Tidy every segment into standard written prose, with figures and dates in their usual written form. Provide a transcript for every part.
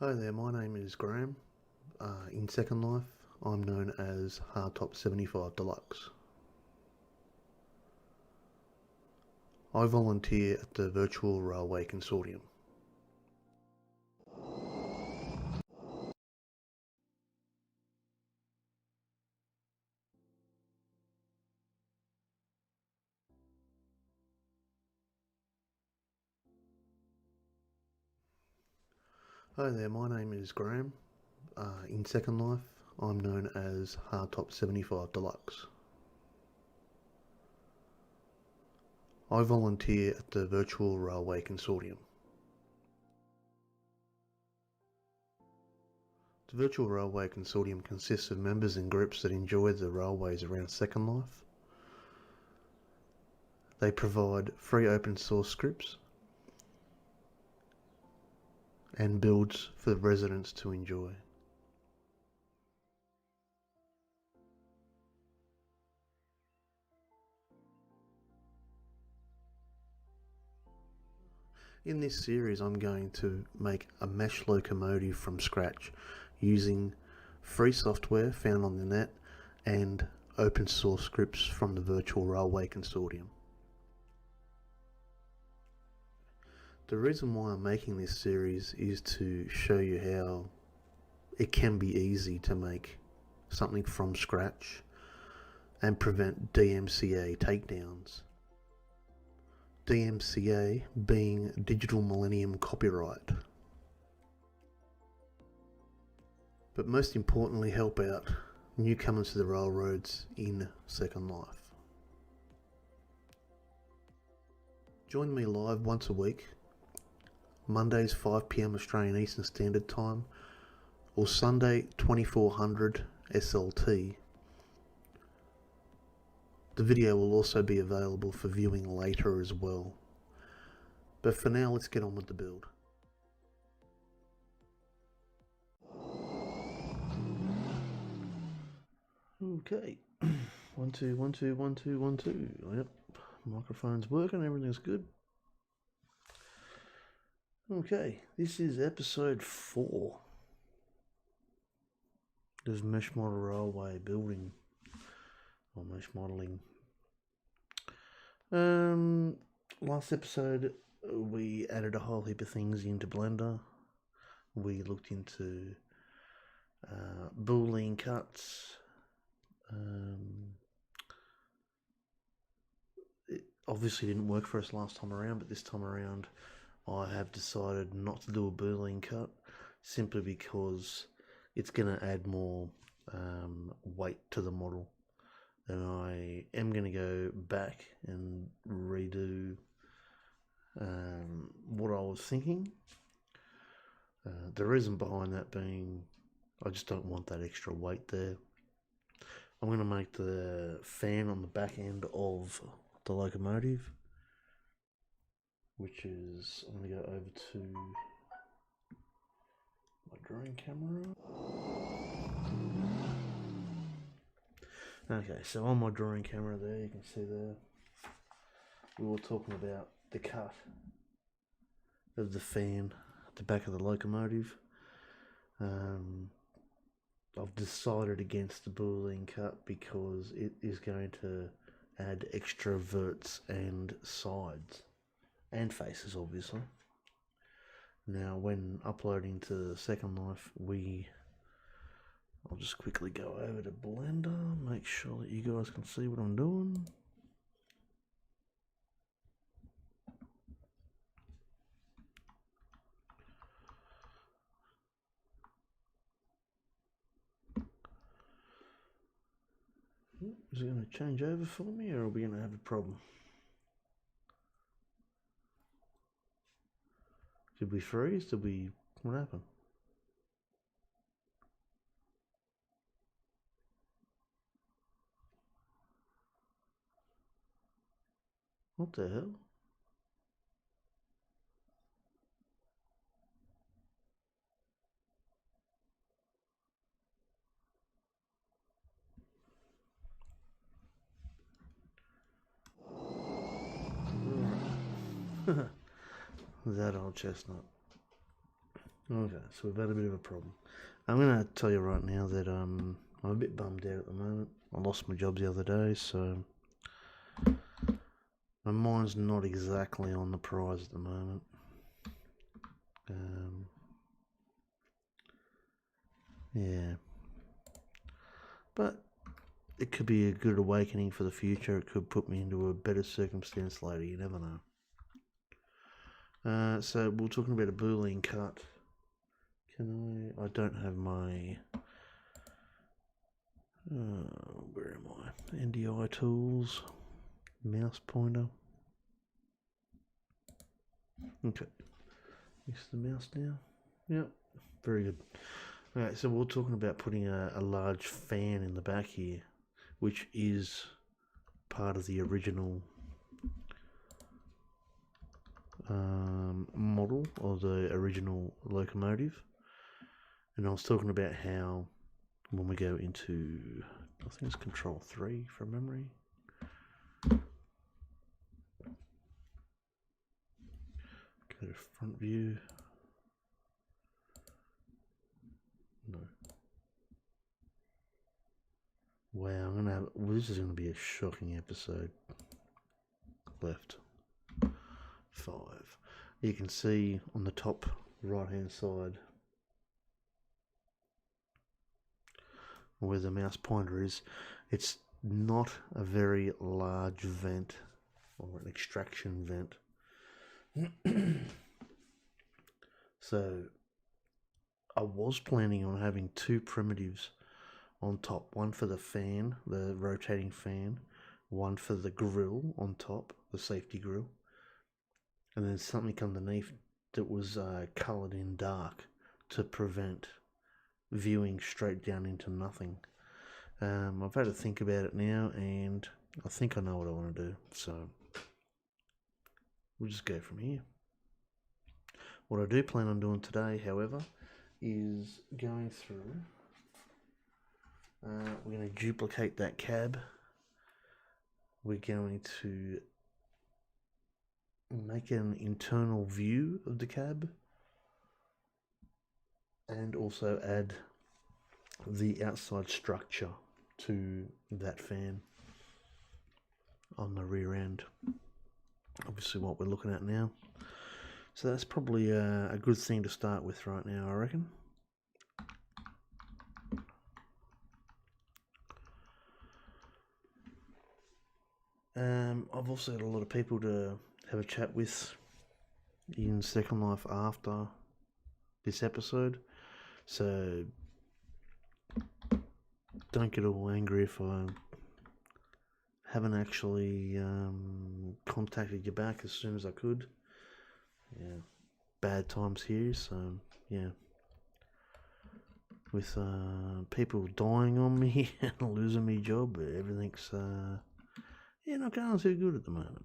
Hi there, my name is Graham. In Second Life, I'm known as Hrdtop75 Deluxe. I volunteer at the Virtual Railway Consortium. Hi there, my name is Graham. In Second Life, I'm known as Hrdtop75 Deluxe. I volunteer at the Virtual Railway Consortium. The Virtual Railway Consortium consists of members and groups that enjoy the railways around Second Life. They provide free open source scripts and builds for the residents to enjoy. In this series, I'm going to make a mesh locomotive from scratch using free software found on the net and open source scripts from the Virtual Railway Consortium. The reason why I'm making this series is to show you how it can be easy to make something from scratch and prevent DMCA takedowns. DMCA being Digital Millennium Copyright. But most importantly, help out newcomers to the railroads in Second Life. Join me live once a week, Mondays 5 PM Australian Eastern Standard Time, or Sunday 2400 SLT. The video will also be available for viewing later as well. But for now, let's get on with the build. Okay, 1 2 1 2 1 2 1 2. Yep, microphone's working, everything's good. Okay, this is episode 4. There's mesh model railway building or mesh modeling. Last episode we added a whole heap of things into Blender. We looked into Boolean cuts. It obviously didn't work for us last time around, but this time around I have decided not to do a Boolean cut simply because it's going to add more weight to the model. And I am going to go back and redo what I was thinking. The reason behind that being I just don't want that extra weight there. I'm going to make the fan on the back end of the locomotive, which is, I'm going to go over to my drone camera. Okay, so on my drawing camera there, you can see there, we were talking about the cut of the fan at the back of the locomotive. I've decided against the Boolean cut because it is going to add extra verts and sides and faces, obviously. Now, when uploading to Second Life, I'll just quickly go over to Blender, make sure that you guys can see what I'm doing. Is it going to change over for me, or are we going to have a problem? Did we freeze? What happened? What the hell? That old chestnut. Okay, so we've had a bit of a problem. I'm going to tell you right now that I'm a bit bummed out at the moment. I lost my job the other day, so my mind's not exactly on the prize at the moment. Yeah. But it could be a good awakening for the future. It could put me into a better circumstance later. You never know. So we're talking about a Boolean cut. I don't have my... where am I? NDI tools. Mouse pointer. Okay. Use the mouse now. Yep. Very good. Alright, so we're talking about putting a large fan in the back here, which is part of the original model or the original locomotive. And I was talking about how when we go into, I think it's Control 3 from memory. Go to front view. No. Wow, I'm gonna have. Well, this is gonna be a shocking episode. Left 5. You can see on the top right hand side where the mouse pointer is. It's not a very large vent or an extraction vent. So I was planning on having 2 primitives on top, one for the fan, the rotating fan, one for the grill on top, the safety grill, and then something underneath that was coloured in dark to prevent viewing straight down into nothing. I've had to think about it now, and I think I know what I want to do, so we'll just go from here. What I do plan on doing today, however, is going through. We're going to duplicate that cab. We're going to make an internal view of the cab and also add the outside structure to that fan on the rear end. Obviously what we're looking at now. So that's probably a good thing to start with right now, I reckon. I've also got a lot of people to have a chat with in Second Life after this episode, so don't get all angry if I haven't actually contacted you back as soon as I could. Yeah, bad times here, so yeah. With people dying on me and losing my job, everything's not going too good at the moment.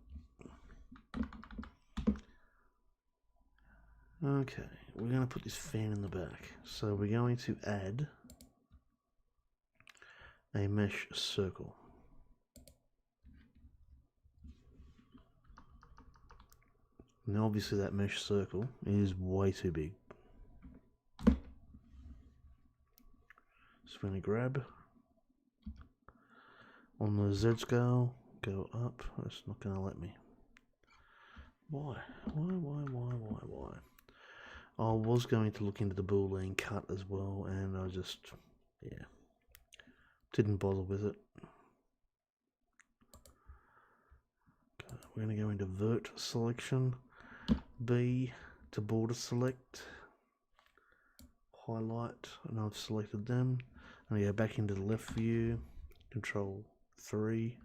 Okay, we're going to put this fan in the back. So we're going to add a mesh circle. Now obviously that mesh circle is way too big. So we're going to grab on the Z scale, go up. It's not going to let me. Why? I was going to look into the Boolean cut as well, and I just, didn't bother with it. Okay, we're going to go into vert selection, B to border select, highlight, and I've selected them. I'm going to go back into the left view, Control 3,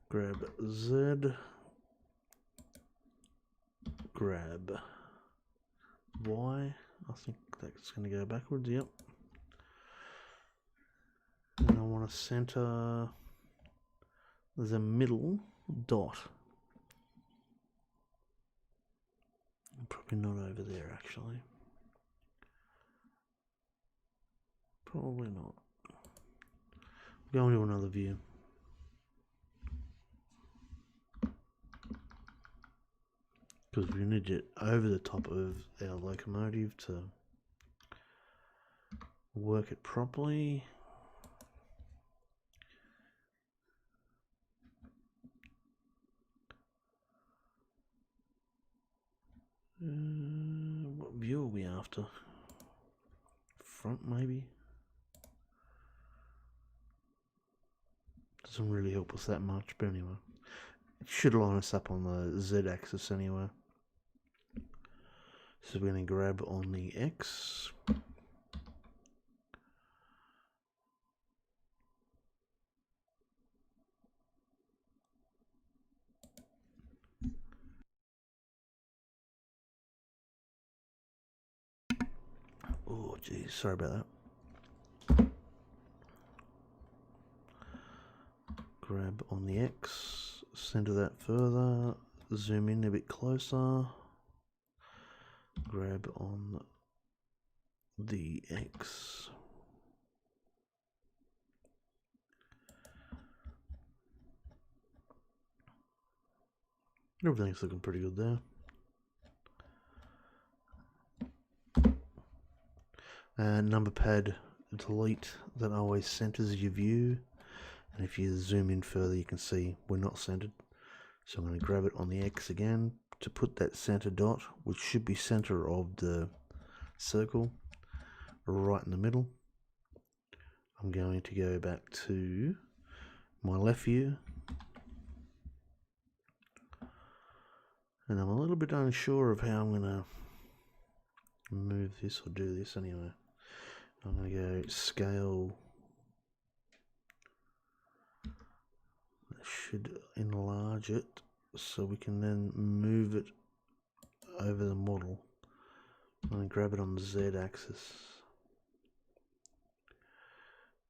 grab Z, grab Y, I think that's going to go backwards, yep. And I want to center the middle dot. Probably not over there actually. Probably not. Go into another view. because we need it over the top of our locomotive to work it properly. What view are we after? Front, maybe? Doesn't really help us that much, but anyway. It should line us up on the Z-axis anyway. So we're going to grab on the X. Oh, geez, sorry about that. Grab on the X, center that further, zoom in a bit closer, grab on the X. Everything's looking pretty good there. Number pad delete, that always centers your view, and if you zoom in further you can see we're not centered. So I'm going to grab it on the X again to put that center dot, which should be center of the circle, right in the middle. I'm going to go back to my left view, and I'm a little bit unsure of how I'm going to move this or do this anyway. I'm going to go scale. That should enlarge it so we can then move it over the model. I'm going to grab it on the Z axis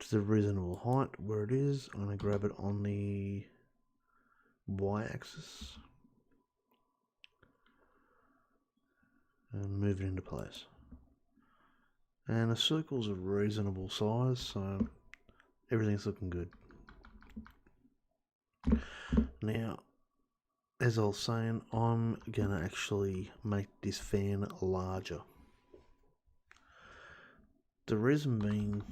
to the reasonable height where it is. I'm going to grab it on the Y axis and move it into place. And the circle's a reasonable size, so everything's looking good. Now, as I was saying, I'm going to actually make this fan larger. The reason being,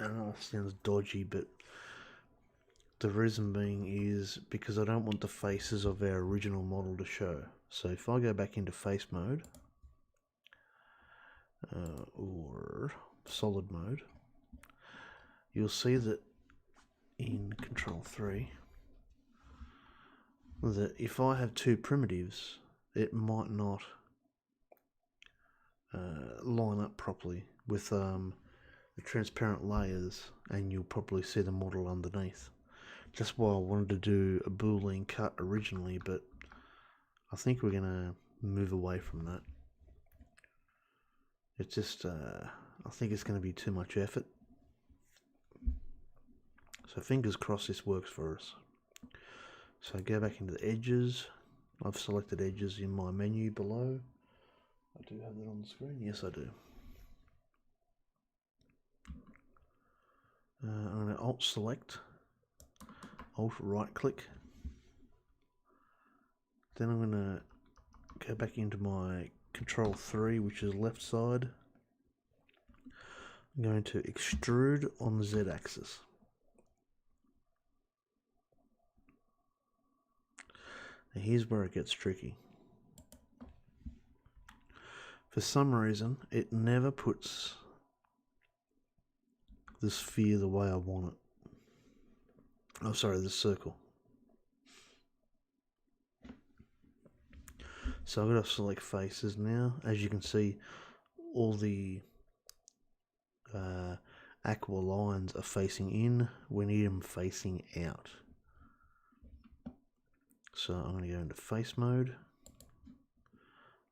I know it sounds dodgy, but the reason being is because I don't want the faces of our original model to show. So if I go back into face mode, or solid mode, you'll see that in Control 3, that if I have two primitives, it might not line up properly with the transparent layers, and you'll probably see the model underneath. Just why I wanted to do a Boolean cut originally, but I think we're going to move away from that. It's just, I think it's going to be too much effort. So fingers crossed this works for us. So I go back into the edges. I've selected edges in my menu below. I do have that on the screen. Yes, I do. I'm going to Alt select, Alt right click. Then I'm going to go back into my Control 3, which is left side. I'm going to extrude on the Z axis. Now here's where it gets tricky. For some reason, it never puts the sphere the way I want it. Oh, sorry, the circle. So I've got to select faces now. As you can see, all the aqua lines are facing in. We need them facing out. So I'm going to go into face mode.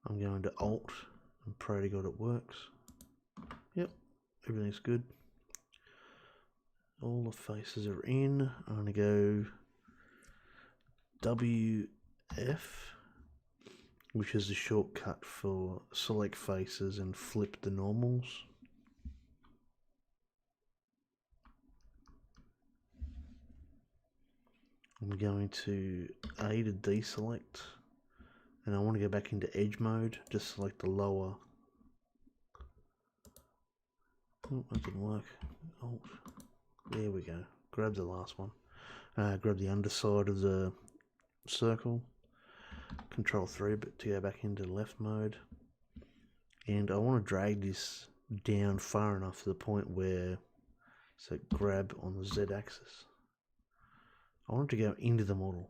I'm going to Alt and pray to God it works. Yep, everything's good. All the faces are in. I'm going to go WF, which is the shortcut for select faces and flip the normals. I'm going to A to deselect, and I want to go back into edge mode. Just select the lower. Oh, that didn't work. Alt. There we go. Grab the last one. Grab the underside of the circle. Control 3, but to go back into left mode. And I want to drag this down far enough to the point where, so grab on the Z axis. I want it to go into the model.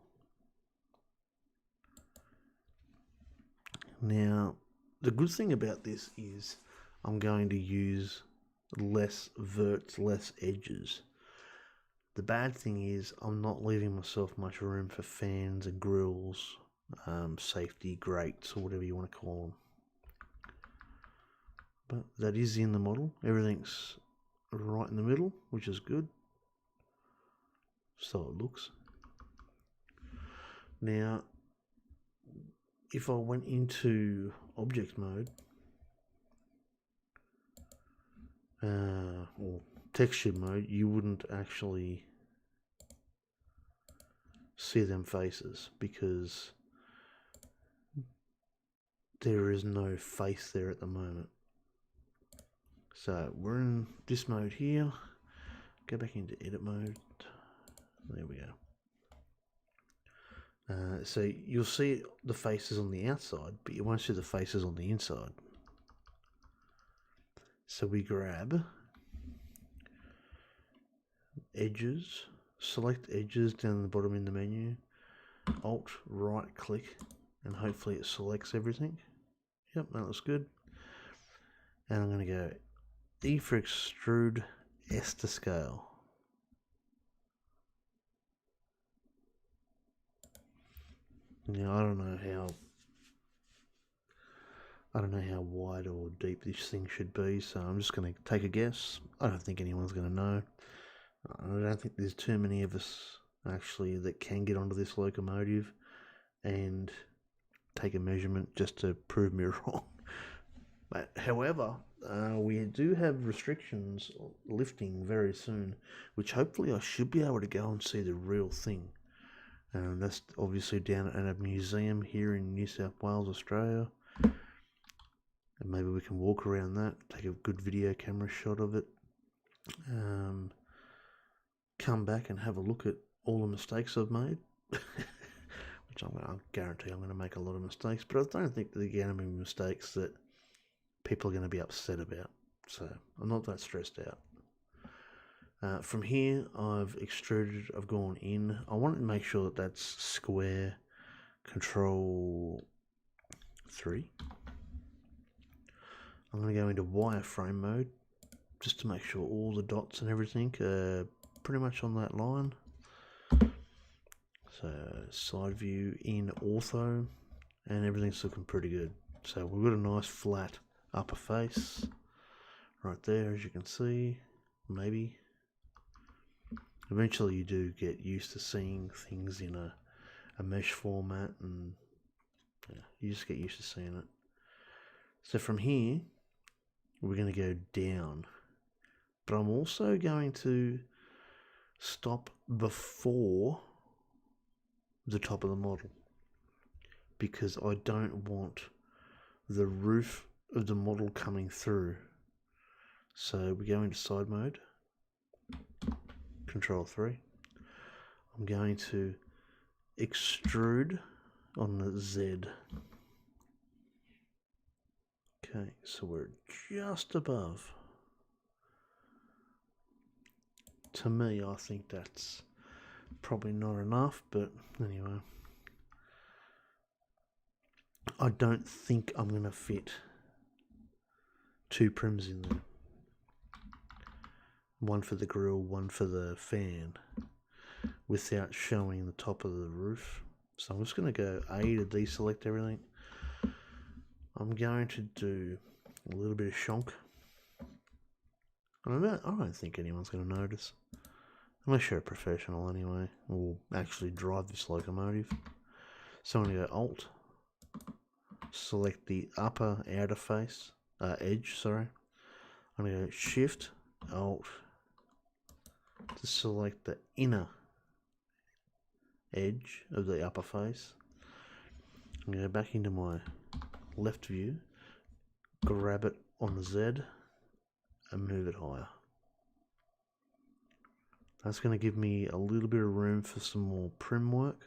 Now, the good thing about this is I'm going to use less verts, less edges. The bad thing is I'm not leaving myself much room for fans and grills, safety grates, or whatever you want to call them. But that is in the model. Everything's right in the middle, which is good. So it looks. Now, if I went into object mode, or texture mode, you wouldn't actually see them faces because there is no face there at the moment. So we're in this mode here. Go back into edit mode. There we go. So you'll see the faces on the outside, but you won't see the faces on the inside. So we grab edges, select edges down the bottom in the menu, Alt right click, and hopefully it selects everything. Yep, that looks good. And I'm going to go E for extrude, S to scale. Now I don't know how wide or deep this thing should be, so I'm just going to take a guess. I don't think anyone's going to know. I don't think there's too many of us actually that can get onto this locomotive and take a measurement just to prove me wrong. But however, we do have restrictions lifting very soon, which hopefully I should be able to go and see the real thing. And that's obviously down at a museum here in New South Wales, Australia. And maybe we can walk around that, take a good video camera shot of it. Come back and have a look at all the mistakes I've made. Which I guarantee I'm going to make a lot of mistakes, but I don't think they're going to be mistakes that people are going to be upset about. So I'm not that stressed out. From here, I've extruded, I've gone in. I want to make sure that that's square. Control 3. I'm going to go into wireframe mode just to make sure all the dots and everything are pretty much on that line. So side view in ortho, and everything's looking pretty good. So we've got a nice flat upper face right there, as you can see. Maybe eventually you do get used to seeing things in a mesh format, and yeah, you just get used to seeing it. So from here we're going to go down, but I'm also going to stop before the top of the model because I don't want the roof of the model coming through. So we go into side mode, Control 3. I'm going to extrude on the Z. Okay, so we're just above. To me, I think that's probably not enough, but anyway. I don't think I'm going to fit 2 prims in there. One for the grill, one for the fan, without showing the top of the roof. So I'm just going to go A to deselect everything. I'm going to do a little bit of shonk. I don't think anyone's going to notice. Unless you're a professional anyway, or actually drive this locomotive. So I'm going to go Alt, select the upper outer face, edge, sorry. I'm going to go Shift, Alt, to select the inner edge of the upper face. I'm going to go back into my left view, grab it on the Z and move it higher. That's going to give me a little bit of room for some more prim work.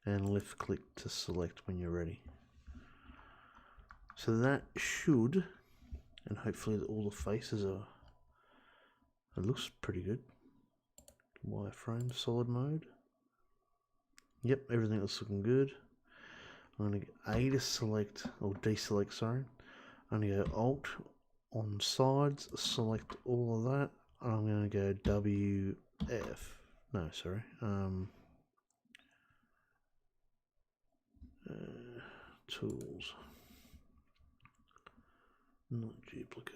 And left click to select when you're ready. So that should, and hopefully all the faces are, it looks pretty good. Wireframe, solid mode. Yep, everything looks looking good. I'm going to go A to select, or deselect, sorry. I'm going to go Alt on sides, select all of that. I'm going to go WF, no, sorry. Tools, not duplicate.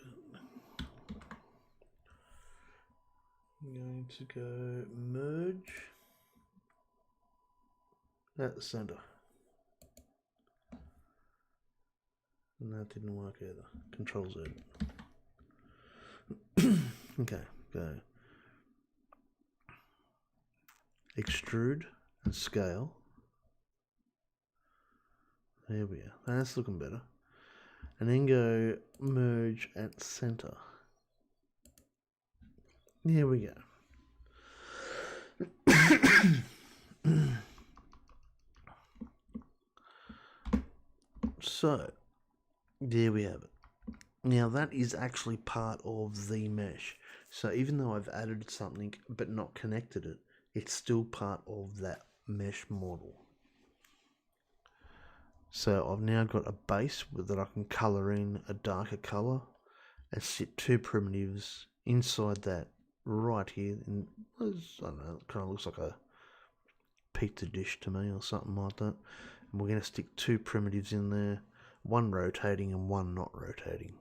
I'm going to go merge at the center. And that didn't work either. Control Z. Okay, go. Extrude and scale. There we are. That's looking better. And then go merge at center. There we go. So, there we have it. Now that is actually part of the mesh. So even though I've added something but not connected it, it's still part of that mesh model. So I've now got a base that I can colour in a darker colour and sit two primitives inside that right here. And I don't know, it kind of looks like a pizza dish to me or something like that. And we're going to stick two primitives in there, one rotating and one not rotating.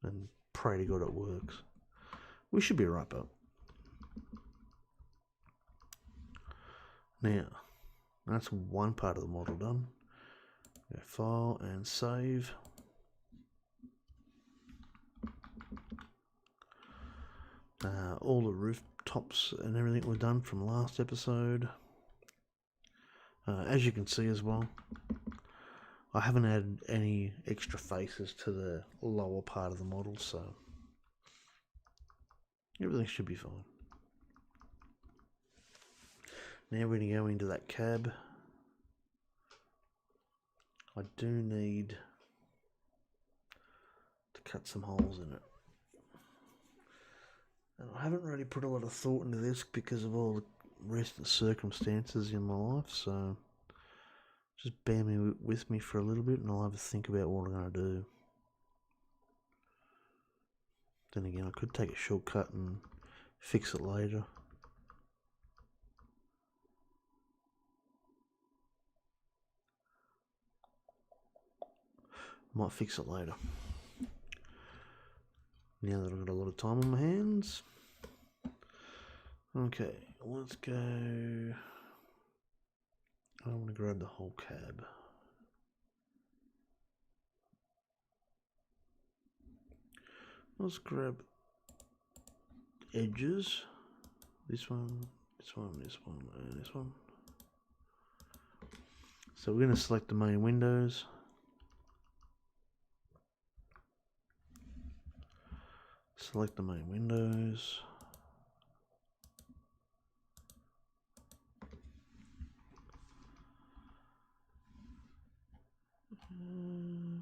And pray to God it works. We should be right back. Now, that's one part of the model done. Go file and save. All the rooftops and everything were done from last episode. As you can see as well, I haven't added any extra faces to the lower part of the model, so everything should be fine. Now we're going to go into that cab. I do need to cut some holes in it. And I haven't really put a lot of thought into this because of all the recent circumstances in my life, so just bear with me for a little bit and I'll have a think about what I'm going to do. Then again, I could take a shortcut and fix it later. Might fix it later. Now that I've got a lot of time on my hands. Okay, let's go. I want to grab the whole cab. Let's grab edges. This one, this one, this one, and this one. So we're going to select the main windows. Select the main windows.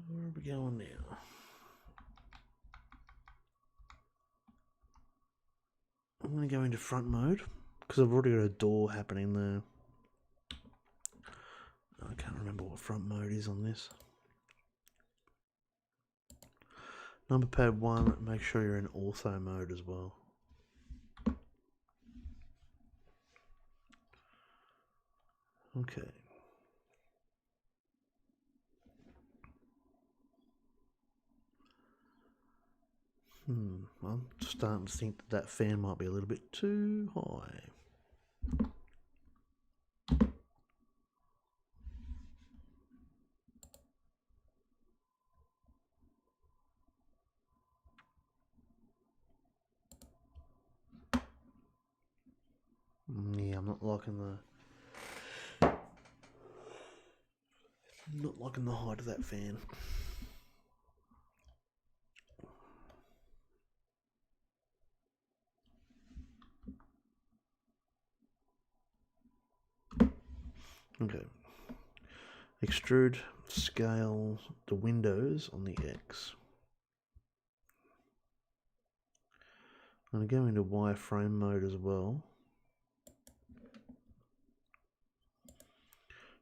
Where are we going now? I'm going to go into front mode because I've already got a door happening there. I can't remember what front mode is on this. Number pad 1, make sure you're in ortho mode as well. Okay. I'm starting to think that that fan might be a little bit too high. Yeah, I'm not liking the height of that fan. Okay. Extrude, scale the windows on the X. I'm going to go into wireframe mode as well.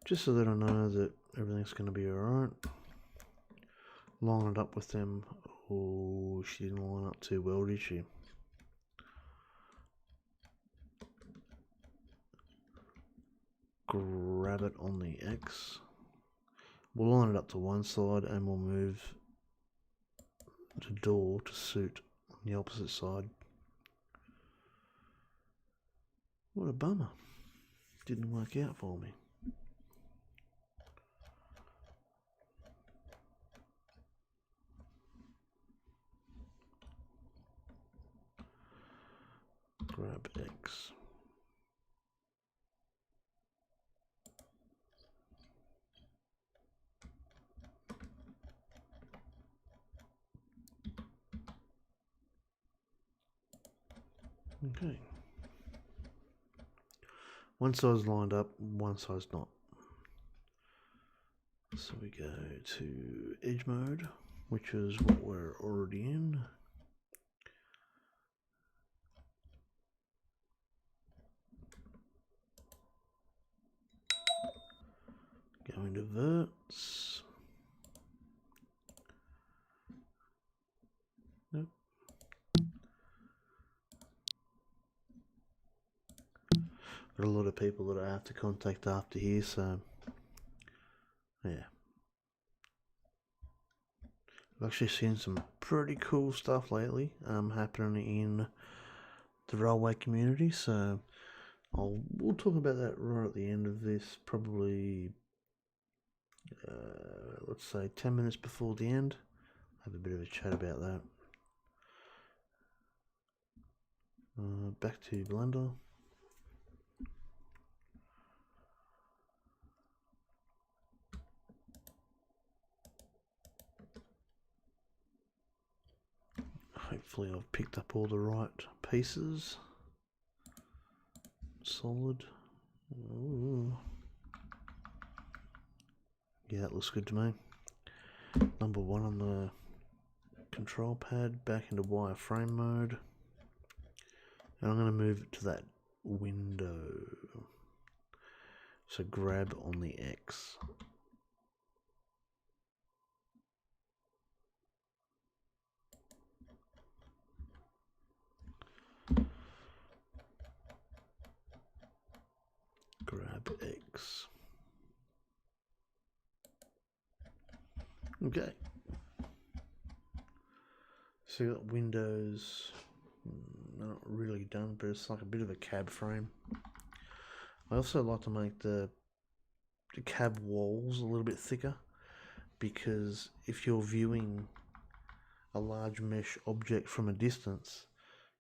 Just so that I know that everything's going to be alright. Line it up with them. Oh, she didn't line up too well, did she? Grab it on the X. We'll line it up to one side and we'll move the door to suit on the opposite side. What a bummer. Didn't work out for me. Grab X. Okay. One side's lined up, one side's not. So we go to edge mode, which is what we're already in. Go into verts. Nope. Got a lot of people that I have to contact after here, so yeah. I've actually seen some pretty cool stuff lately happening in the railway community, so we'll talk about that right at the end of this, probably let's say 10 minutes before the end. Have a bit of a chat about that. Back to Blender. Hopefully I've picked up all the right pieces. Solid. Ooh. Yeah, that looks good to me. Number one on the control pad, back into wireframe mode. And I'm going to move it to that window. So grab on the X. Grab X. Okay. So you got windows, not really done, but it's like a bit of a cab frame. I also like to make the cab walls a little bit thicker, because if you're viewing a large mesh object from a distance,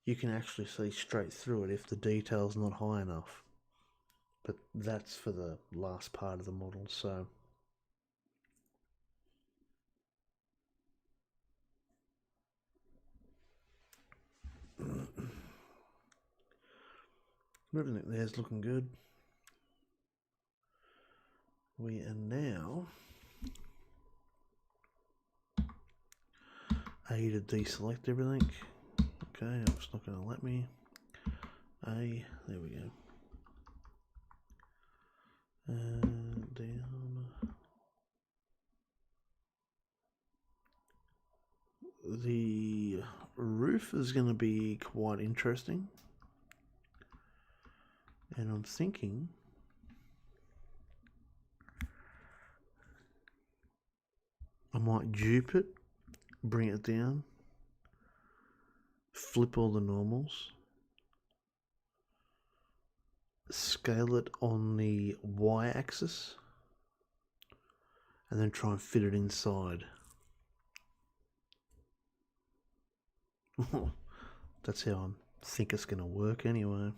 you can actually see straight through it if the detail's not high enough. But that's for the last part of the model, so everything there's looking good. We are now A to deselect everything. Okay, it's not going to let me. A, there we go. And down. The roof is going to be quite interesting. And I'm thinking I might dupe it, bring it down, flip all the normals, scale it on the y-axis, and then try and fit it inside. That's how I think it's going to work anyway.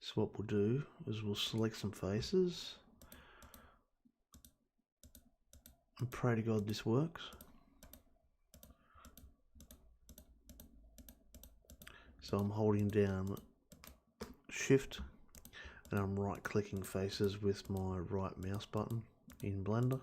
So what we'll do is we'll select some faces and pray to God this works. So I'm holding down Shift and I'm right clicking faces with my right mouse button in Blender.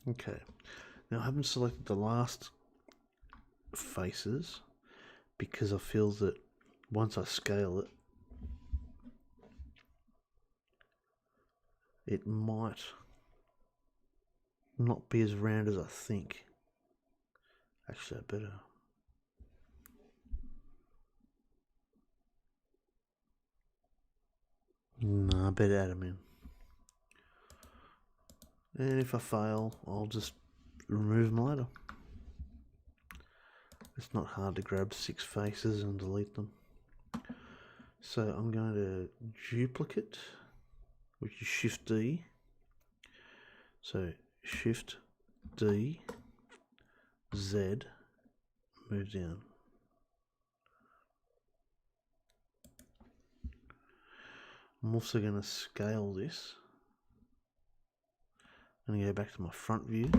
Okay, now I haven't selected the last faces because I feel that once I scale it, it might not be as round as I think. Actually, I better. No, I better add them in. And if I fail, I'll just remove them later. It's not hard to grab 6 faces and delete them. So I'm going to duplicate, which is Shift D. So Shift D, Z, move down. I'm also going to scale this. I'm going to go back to my front view.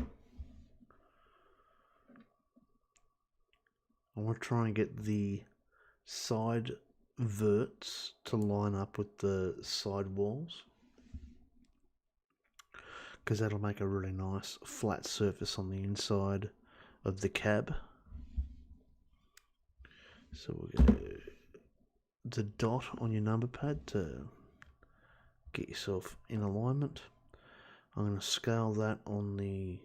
I want to try and get the side verts to line up with the side walls, because that'll make a really nice flat surface on the inside of the cab. So we'll go the dot on your number pad to get yourself in alignment. I'm going to scale that on the,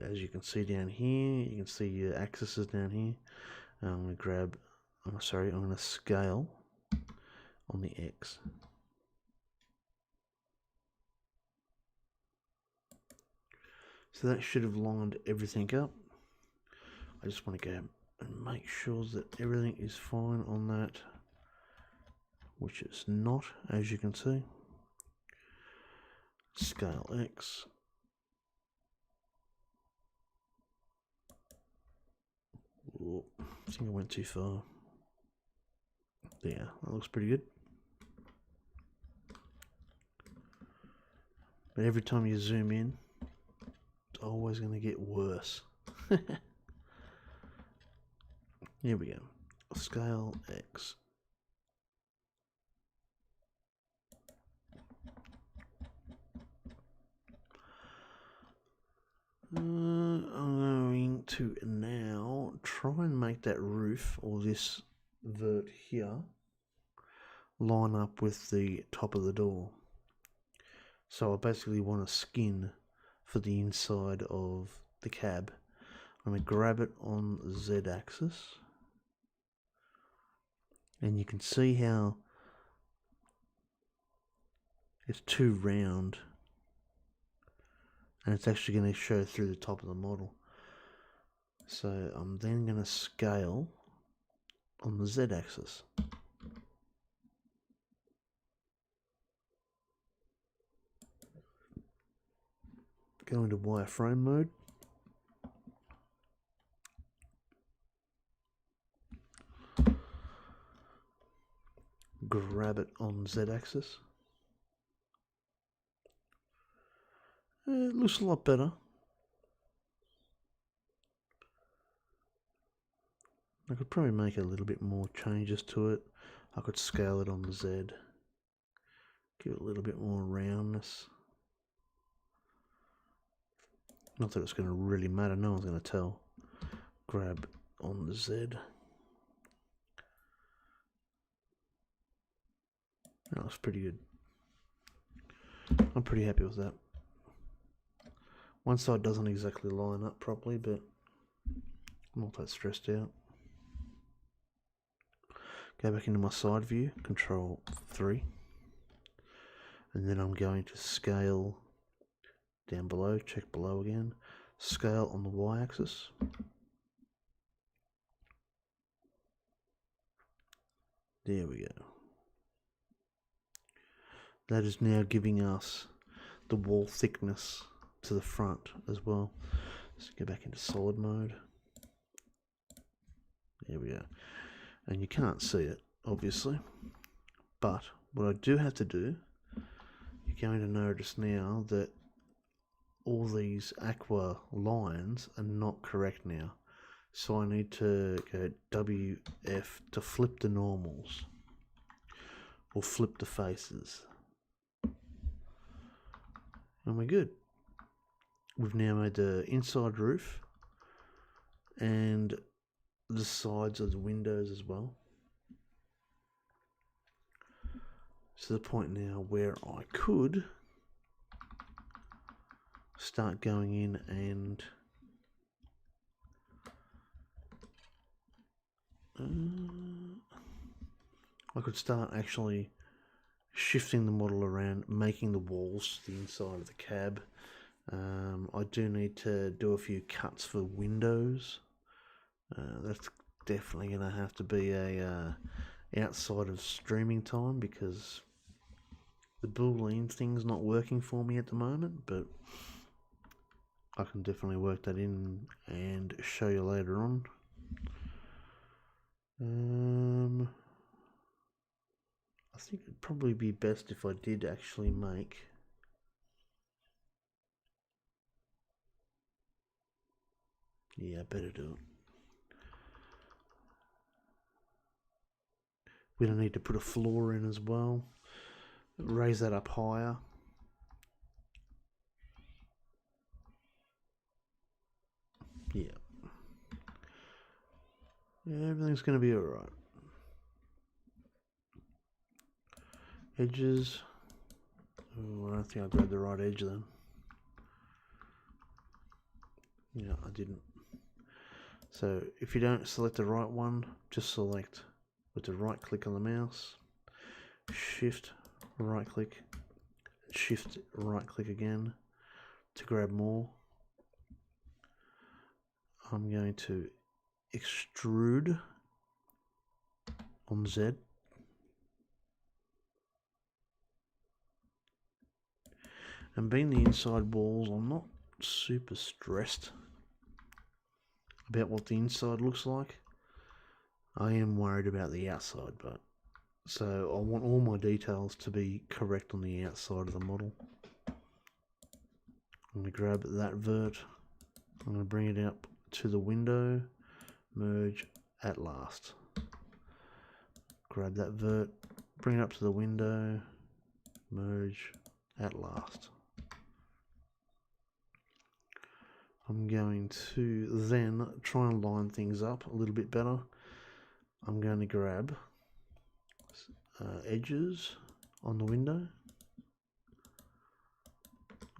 as you can see down here, you can see your axis is down here. And I'm going to grab, I'm going to scale on the X. So that should have lined everything up. I just want to go and make sure that everything is fine on that, which it's not, as you can see. Scale X. Ooh, I think I went too far. There, that looks pretty good. But every time you zoom in, it's always going to get worse. Here we go. Scale X. I'm going to now try and make that roof, or this vert here, line up with the top of the door. So I basically want a skin for the inside of the cab. I'm going to grab it on the Z axis, and you can see how it's too round, and it's actually going to show through the top of the model. So I'm then going to scale on the Z axis. Go into wireframe mode. Grab it on Z axis. It looks a lot better. I could probably make a little bit more changes to it. I could scale it on the Z. Give it a little bit more roundness. Not that it's going to really matter, no one's going to tell. Grab on the Z. That looks pretty good. I'm pretty happy with that. One side doesn't exactly line up properly, but I'm not that stressed out. Go back into my side view, Control 3. And then I'm going to scale down below, check below again. Scale on the Y-axis. There we go. that is now giving us the wall thickness to the front as well. Let's go back into solid mode. There we go. And you can't see it, obviously. But what I do have to do, you're going to notice now that all these aqua lines are not correct now. So I need to go WF to flip the normals. Or flip the faces. And we're good. We've now made the inside roof and the sides of the windows as well. To the point now where I could start going in and I could start actually shifting the model around, making the walls the inside of the cab. I do need to do a few cuts for windows. That's definitely going to have to be a outside of streaming time, because the boolean thing's not working for me at the moment, but I can definitely work that in and show you later on. I think it'd probably be best if I did actually make I better do it. We're going to need to put a floor in as well. Raise that up higher. Yeah, everything's going to be alright. Edges. Oh, I don't think I grabbed the right edge then. Yeah, I didn't. So if you don't select the right one, just select with the right click on the mouse, shift right click, shift right click again to grab more. I'm going to extrude on Z. And being the inside walls, I'm not super stressed about what the inside looks like. I am worried about the outside, but so I want all my details to be correct on the outside of the model. I'm going to grab that vert, I'm going to bring it up to the window, merge at last. Grab that vert, bring it up to the window, merge at last. I'm going to then try and line things up a little bit better. I'm going to grab edges on the window.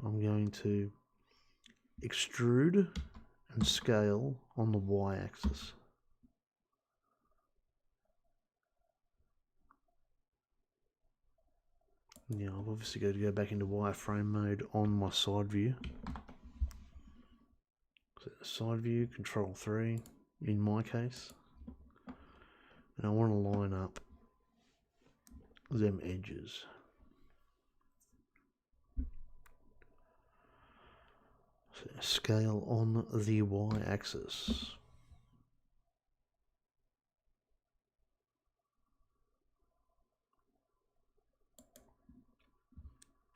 I'm going to extrude and scale on the y-axis. Now I've obviously got to go back into wireframe mode on my side view. So side view, Control 3 in my case. And I want to line up them edges. So scale on the y-axis.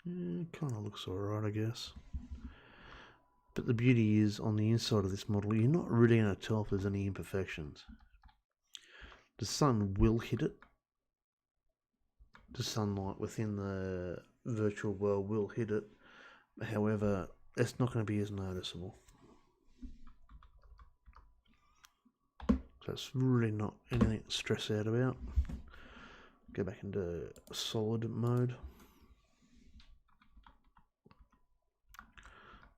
Kind of looks alright, I guess. But the beauty is, on the inside of this model, you're not really going to tell if there's any imperfections. The sun will hit it. The sunlight within the virtual world will hit it. However, it's not going to be as noticeable. So it's really not anything to stress out about. Go back into solid mode.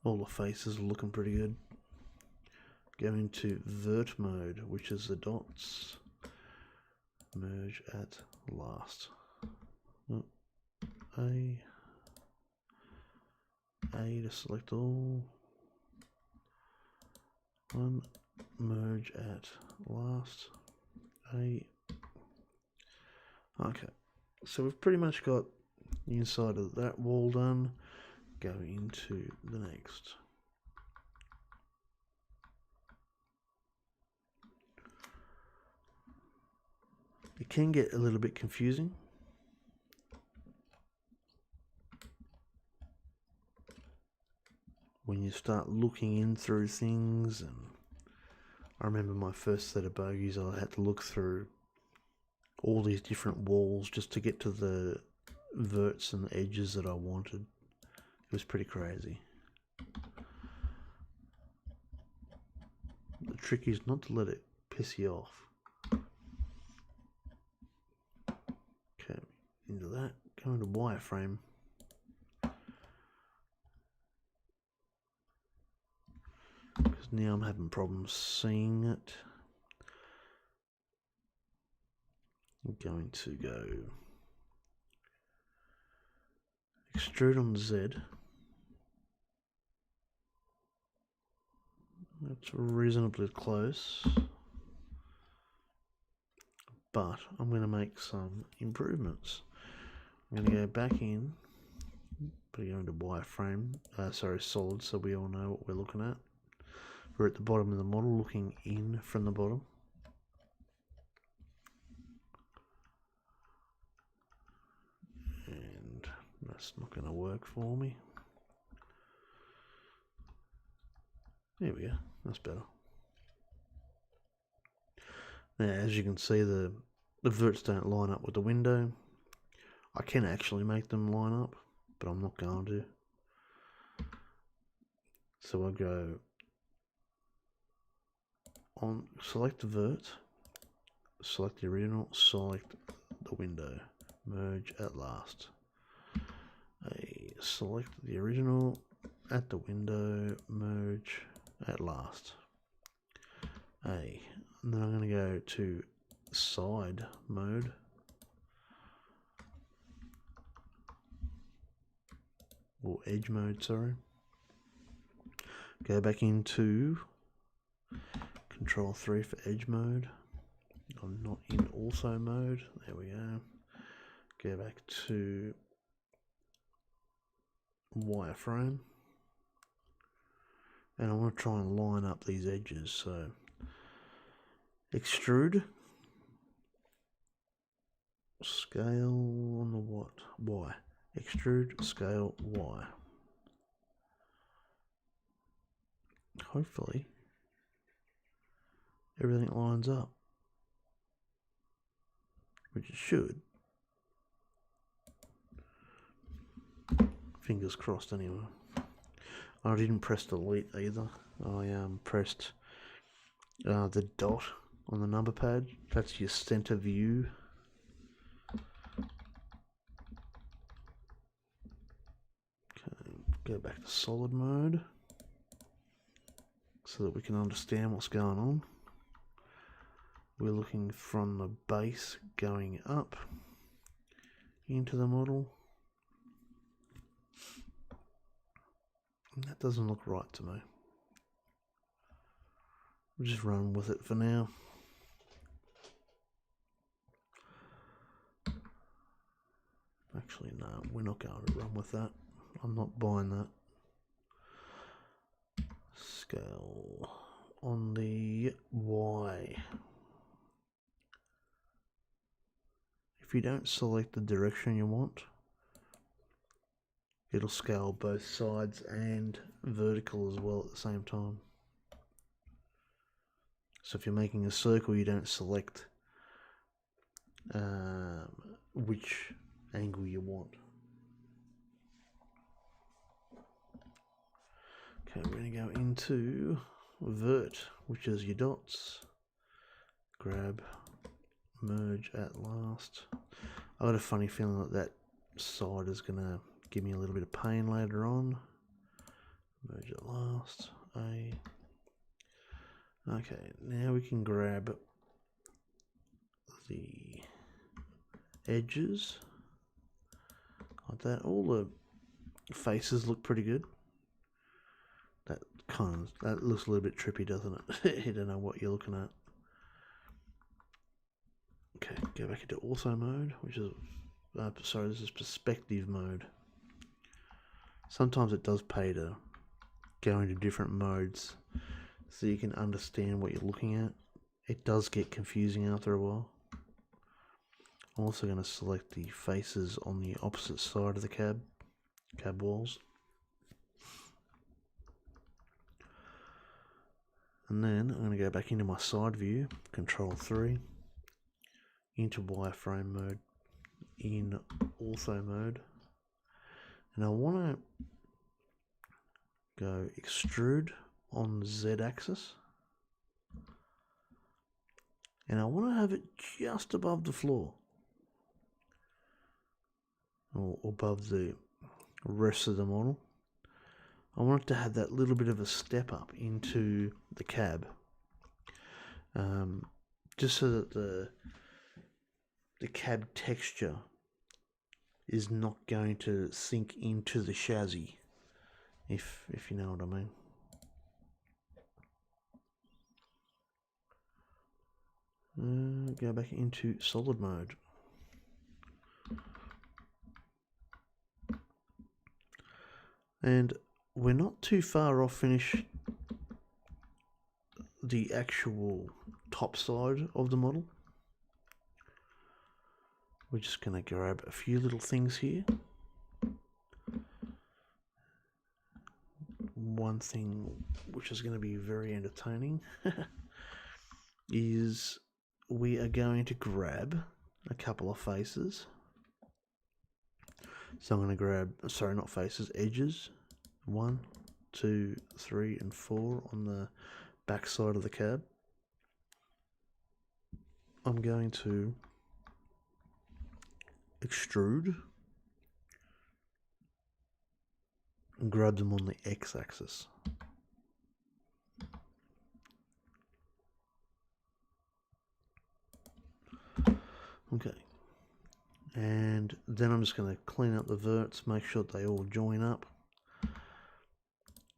All the faces are looking pretty good. Go into vert mode, which is the dots. Merge at last. Oh, A to select all. One, merge at last. A. Okay, so we've pretty much got the inside of that wall done, go into the next. It can get a little bit confusing. When you start looking in through things, and I remember my first set of bogies, I had to look through all these different walls just to get to the verts and the edges that I wanted. It was pretty crazy. The trick is not to let it piss you off. Okay, into that, go into wireframe. Because now I'm having problems seeing it. I'm going to go extrude on Z. That's reasonably close, but I'm going to make some improvements. I'm going to go back in, but go into wireframe, solid, so we all know what we're looking at. We're at the bottom of the model, looking in from the bottom. And that's not going to work for me. There we go, that's better. Now, as you can see, the verts don't line up with the window. I can actually make them line up, but I'm not going to. So I'll go on, select the vert, select the original, select the window, merge at last. Select the original at the window, merge at last. And then I'm going to go to side mode. Or edge mode, sorry. Go back into Control 3 for edge mode. I'm not in also mode. There we go. Go back to wireframe. And I want to try and line up these edges. So extrude. Scale on the what? Y. Extrude, scale, Y. Hopefully everything lines up, which it should. Fingers crossed anyway. I didn't press delete either. I pressed the dot on the number pad. That's your center view. Okay, go back to solid mode so that we can understand what's going on. We're looking from the base going up into the model. That doesn't look right to me. We'll just run with it for now. Actually, no, we're not going to run with that. I'm not buying that. Scale on the Y. If you don't select the direction you want, it'll scale both sides and vertical as well at the same time. So if you're making a circle, you don't select which angle you want. Okay, we're going to go into vert, which is your dots. Grab, merge at last. I got a funny feeling that that side is going to give me a little bit of pain later on. Merge at last. Okay, now we can grab the edges like that. All the faces look pretty good. That looks a little bit trippy, doesn't it? You don't know what you're looking at. Okay, go back into also mode, which is this is perspective mode. Sometimes it does pay to go into different modes so you can understand what you're looking at. It does get confusing after a while. I'm also going to select the faces on the opposite side of the cab walls. And then I'm going to go back into my side view, Control 3, into wireframe mode, in ortho mode. And I want to go extrude on the Z axis. And I want to have it just above the floor, or above the rest of the model. I want it to have that little bit of a step up into the cab, just so that the cab texture is not going to sink into the chassis, if you know what I mean. Go back into solid mode. And we're not too far off finish the actual top side of the model. We're just going to grab a few little things here. One thing which is going to be very entertaining is we are going to grab a couple of faces. So I'm going to grab, sorry, not faces, edges. 1, 2, 3, and 4 on the back side of the cab. I'm going to extrude and grab them on the x-axis. Okay, and then I'm just going to clean up the verts, make sure they all join up.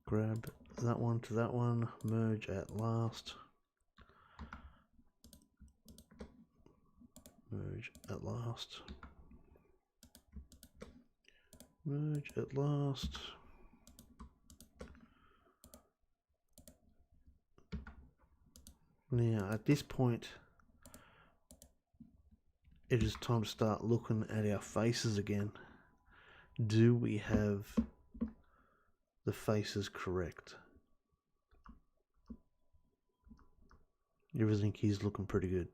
Grab that one to that one, merge at last. Merge at last. Merge at last. Now at this point it is time to start looking at our faces again. Do we have the faces correct? Everything is looking pretty good.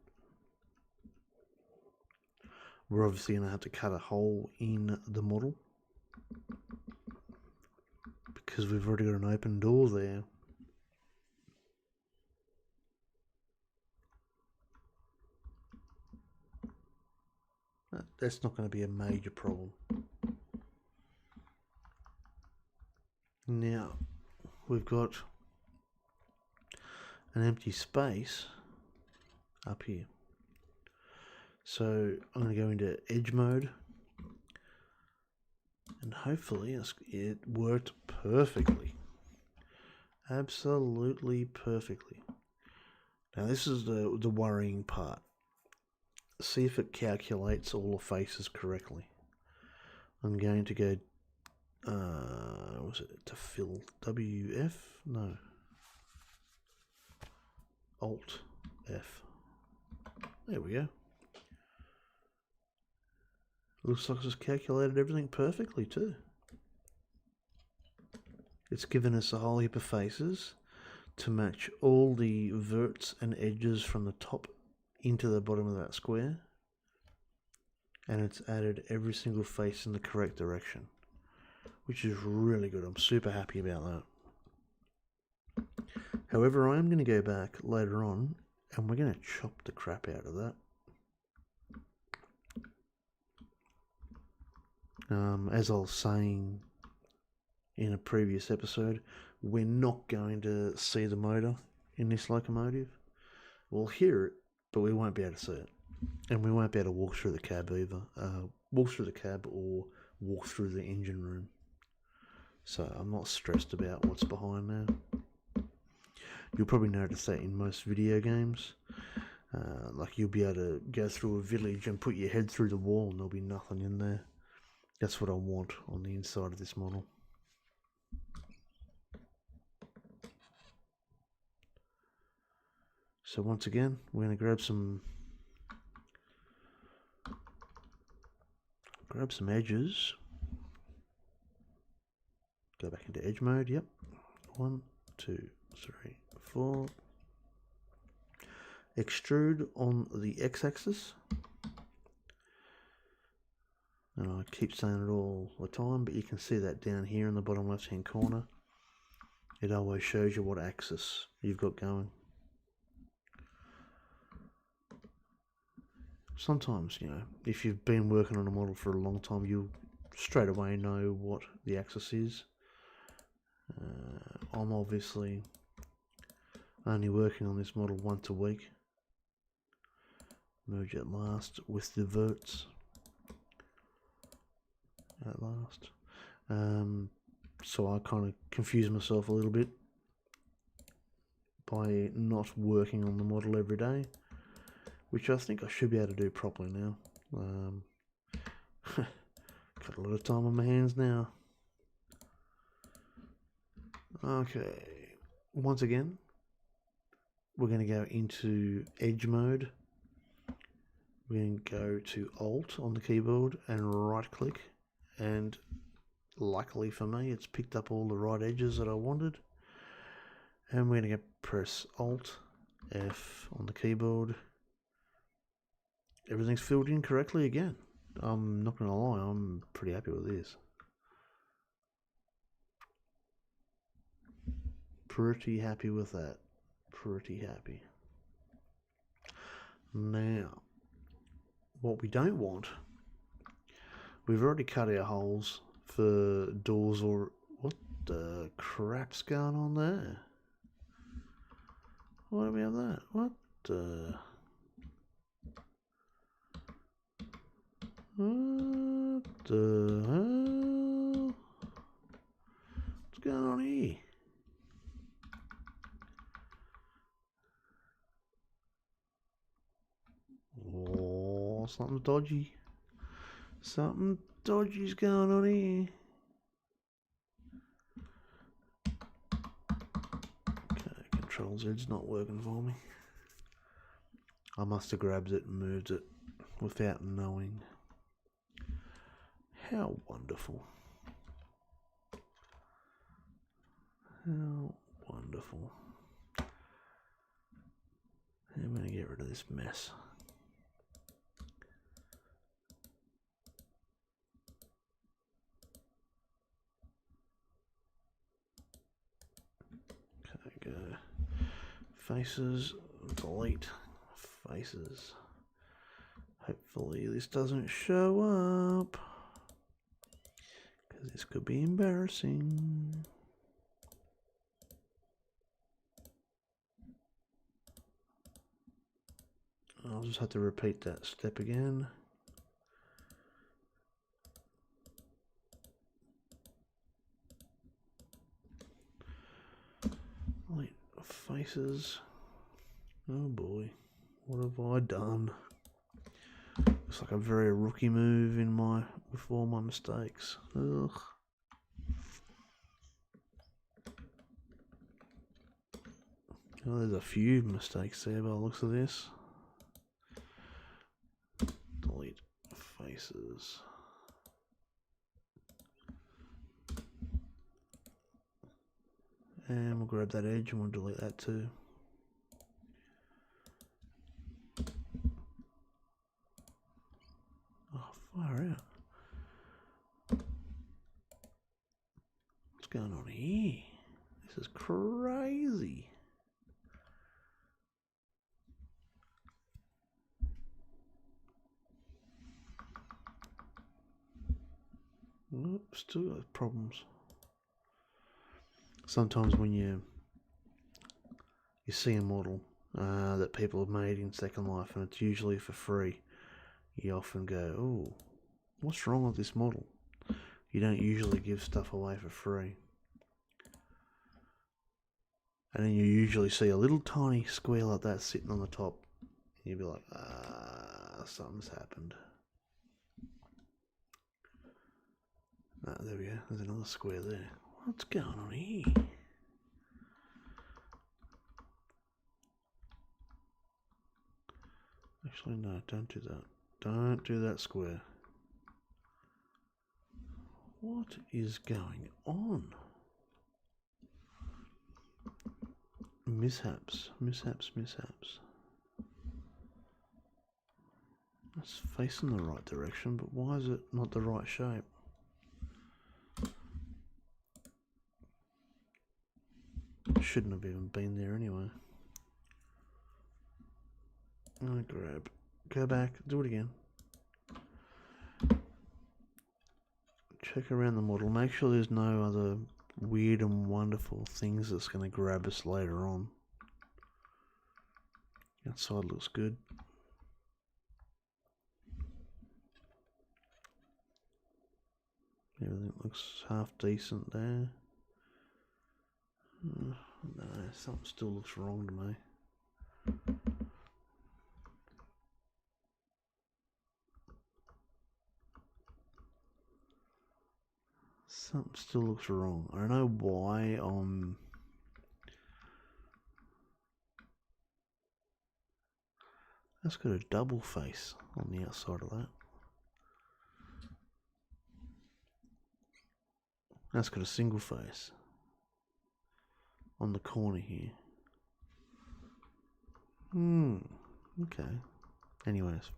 We're obviously going to have to cut a hole in the model because we've already got an open door there. That's not going to be a major problem. Now we've got an empty space up here, so I'm going to go into edge mode, and hopefully it worked perfectly, absolutely perfectly. Now this is the worrying part. See if it calculates all the faces correctly. I'm going to go was it to fill WF? No. Alt F. There we go. Looks like it's calculated everything perfectly too. It's given us a whole heap of faces to match all the verts and edges from the top into the bottom of that square, and it's added every single face in the correct direction, which is really good. I'm super happy about that. However, I am going to go back later on and we're going to chop the crap out of that. As I was saying in a previous episode, we're not going to see the motor in this locomotive. We'll hear it, but we won't be able to see it. And we won't be able to walk through the cab either. Walk through the cab or walk through the engine room. So I'm not stressed about what's behind there. You'll probably notice that in most video games. Like you'll be able to go through a village and put your head through the wall and there'll be nothing in there. That's what I want on the inside of this model. So once again, we're going to grab some edges. Go back into edge mode. Yep. 1, 2, 3, 4. Extrude on the x-axis. And I keep saying it all the time, but you can see that down here in the bottom left hand corner. It always shows you what axis you've got going. Sometimes, you know, if you've been working on a model for a long time, you'll straight away know what the axis is. I'm obviously only working on this model once a week. Merge at last with the verts. At last. So I kind of confuse myself a little bit by not working on the model every day, which I think I should be able to do properly now. Got a lot of time on my hands now. Okay, once again, we're going to go into edge mode. We're going to go to Alt on the keyboard and right click, and luckily for me it's picked up all the right edges that I wanted. And we're going to press Alt F on the keyboard. Everything's filled in correctly again. I'm not going to lie, I'm pretty happy with this. Pretty happy with that. Pretty happy. Now, what we don't want, we've already cut our holes for doors, or what the crap's going on there? Why do we have that? What the... What the hell? What's going on here? Oh, something dodgy. Something dodgy's going on here. Okay, Control Z's not working for me. I must have grabbed it and moved it without knowing. How wonderful. How wonderful. I'm going to get rid of this mess. Okay, go. Faces, delete faces. Hopefully this doesn't show up, because this could be embarrassing. I'll just have to repeat that step again. Delete faces. Oh boy, what have I done? Looks like a very rookie move in with all my mistakes. Ugh. Well, there's a few mistakes there by the looks of this. Delete faces. And we'll grab that edge and we'll delete that too. Oh, far out. What's going on here? This is crazy. Oops, still got problems. Sometimes when you see a model that people have made in Second Life and it's usually for free, you often go, oh, what's wrong with this model? You don't usually give stuff away for free. And then you usually see a little tiny square like that sitting on the top. You'd be like, something's happened. Ah, there we go. There's another square there. What's going on here? Actually, no, don't do that. Don't do that square. What is going on? Mishaps. It's facing the right direction, but why is it not the right shape? Shouldn't have even been there anyway. Grab. Go back. Do it again. Check around the model. Make sure there's no other weird and wonderful things that's going to grab us later on. Outside looks good. Everything looks half decent there. No, something still looks wrong to me. Something still looks wrong. I don't know why that's got a double face on the outside of that. That's got a single face on the corner here. Okay. Anyways.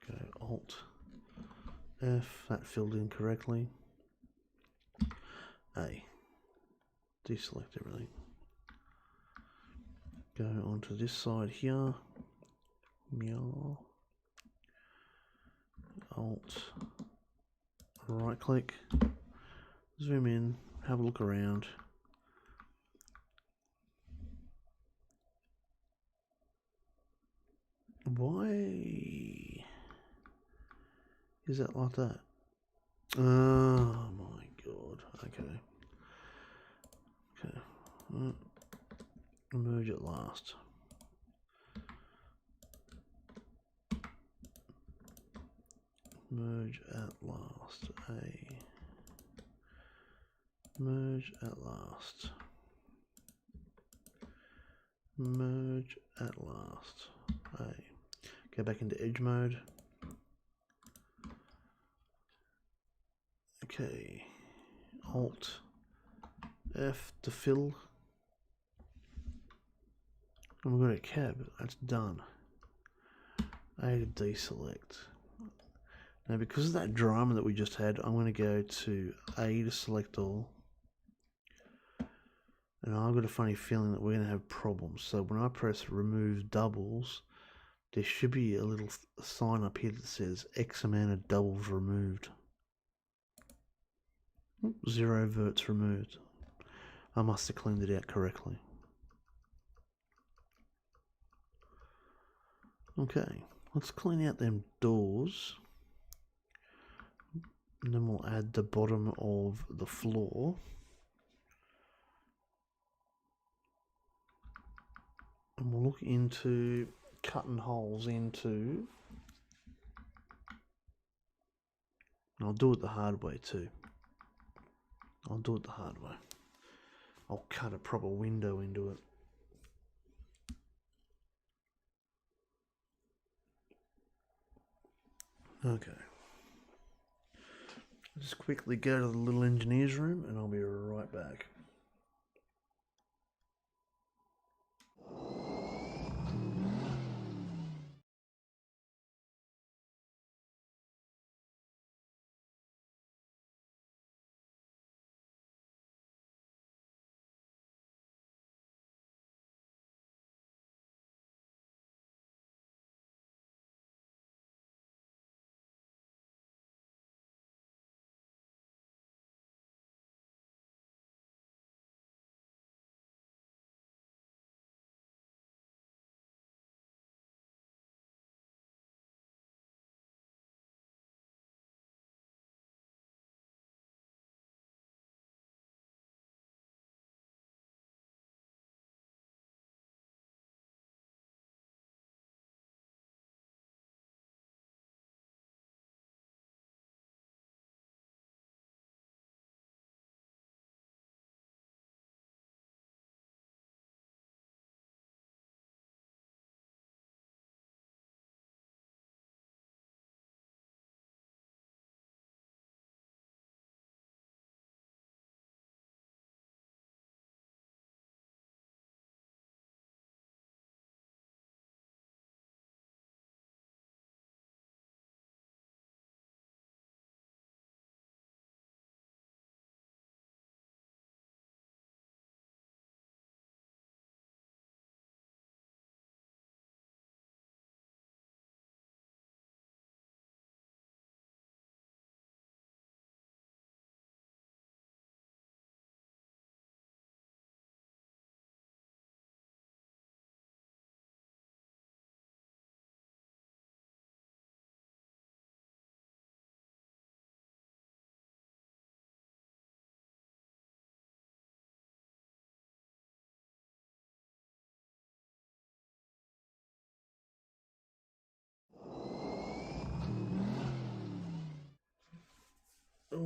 Go Alt F, that filled in correctly. A. Deselect everything. Go onto this side here. Meow. Alt. Right click. Zoom in. Have a look around. Why is that like that? Oh my god. Okay. Merge at last. Merge at last. Merge at last. Merge at last. Go back into edge mode. Okay. Alt F to fill. And we've got a cab. That's done. A to deselect. Now, because of that drama that we just had, I'm going to go to A to select all. And I've got a funny feeling that we're going to have problems. So when I press remove doubles, there should be a little sign up here that says X amount of doubles removed. 0 verts removed. I must have cleaned it out correctly. Okay, let's clean out them doors. And then we'll add the bottom of the floor. And we'll look into cutting holes into. And I'll do it the hard way too. I'll cut a proper window into it. Okay. Just quickly go to the little engineer's room and I'll be right back.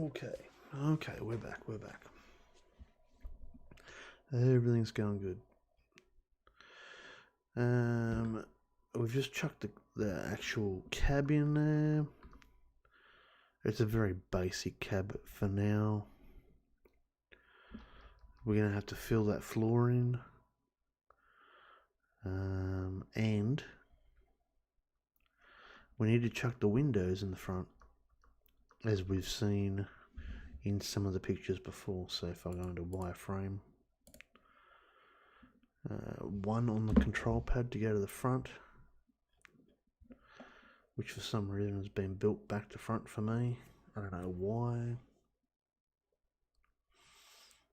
Okay, we're back. Everything's going good. We've just chucked the actual cab in there. It's a very basic cab for now. We're going to have to fill that floor in. And we need to chuck the windows in the front, as we've seen in some of the pictures before. So if I go into wireframe, one on the control pad to go to the front, which for some reason has been built back to front for me. I don't know why.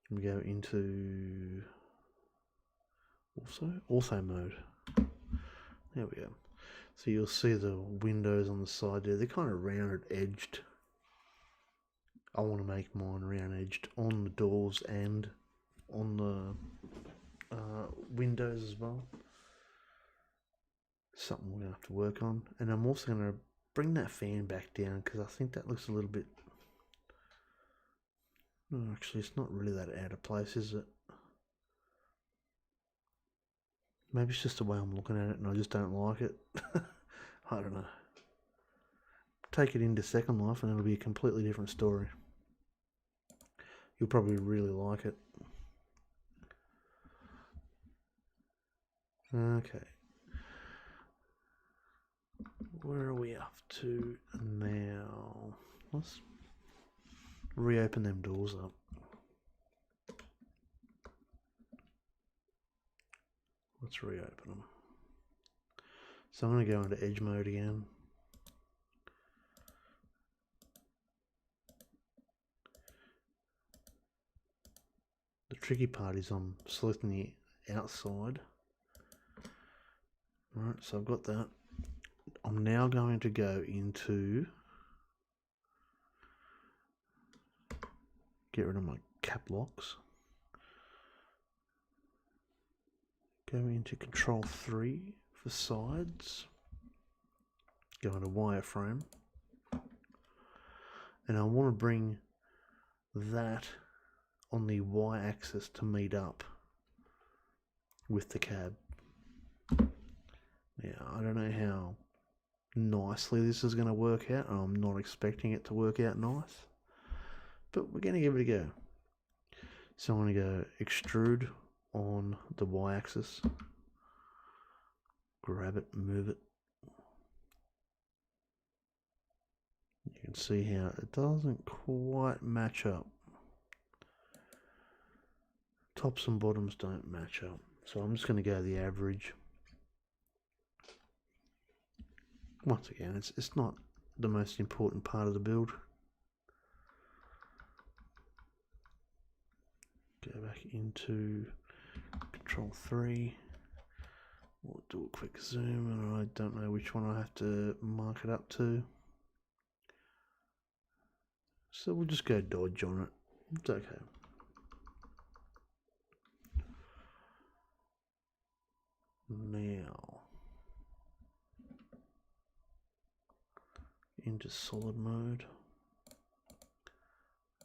We go into ortho mode. There we go. So you'll see the windows on the side there. They're kind of rounded edged. I want to make mine round edged on the doors and on the windows as well. Something we're going to have to work on. And I'm also going to bring that fan back down because I think that looks a little bit... No, actually, it's not really that out of place, is it? Maybe it's just the way I'm looking at it and I just don't like it. I don't know. Take it into Second Life and it'll be a completely different story. You'll probably really like it. Okay. Where are we up to now? Let's reopen them doors up. Let's reopen them. So I'm going to go into edge mode again. The tricky part is I'm selecting the outside. Alright, so I've got that. I'm now going to go into... Get rid of my cap locks. Go into Control 3 for sides. Go into wireframe. And I want to bring that on the y-axis to meet up with the cab. Now, I don't know how nicely this is going to work out. I'm not expecting it to work out nice, but we're going to give it a go. So I'm going to go extrude on the y-axis, grab it, move it. You can see how it doesn't quite match up. Tops and bottoms don't match up. So I'm just going to go the average. Once again, it's not the most important part of the build. Go back into Control 3. We'll do a quick zoom, and I don't know which one I have to mark it up to. So we'll just go dodge on it. It's okay. Now, into solid mode.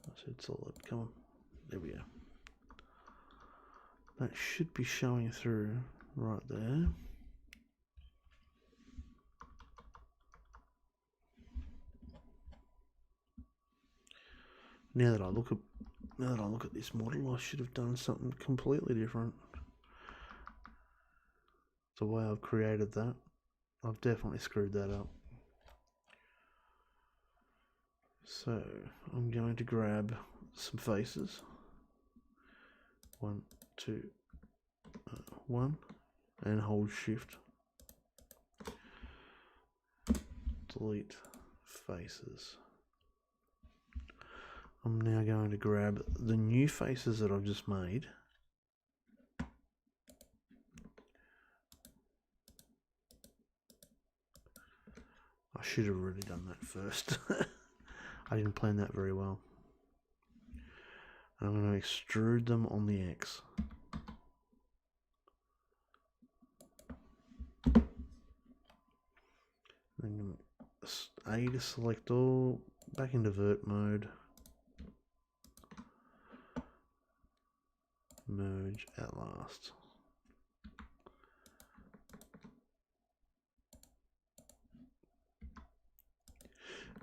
I said solid, come on. There we go. That should be showing through right there. Now that I look at this model, I should have done something completely different. The way I've created that, I've definitely screwed that up. So I'm going to grab some faces. 1, 2, 1, and hold Shift. Delete faces. I'm now going to grab the new faces that I've just made. I should have really done that first. I didn't plan that very well. And I'm going to extrude them on the X. Then A to select all, back into vert mode. merge at last.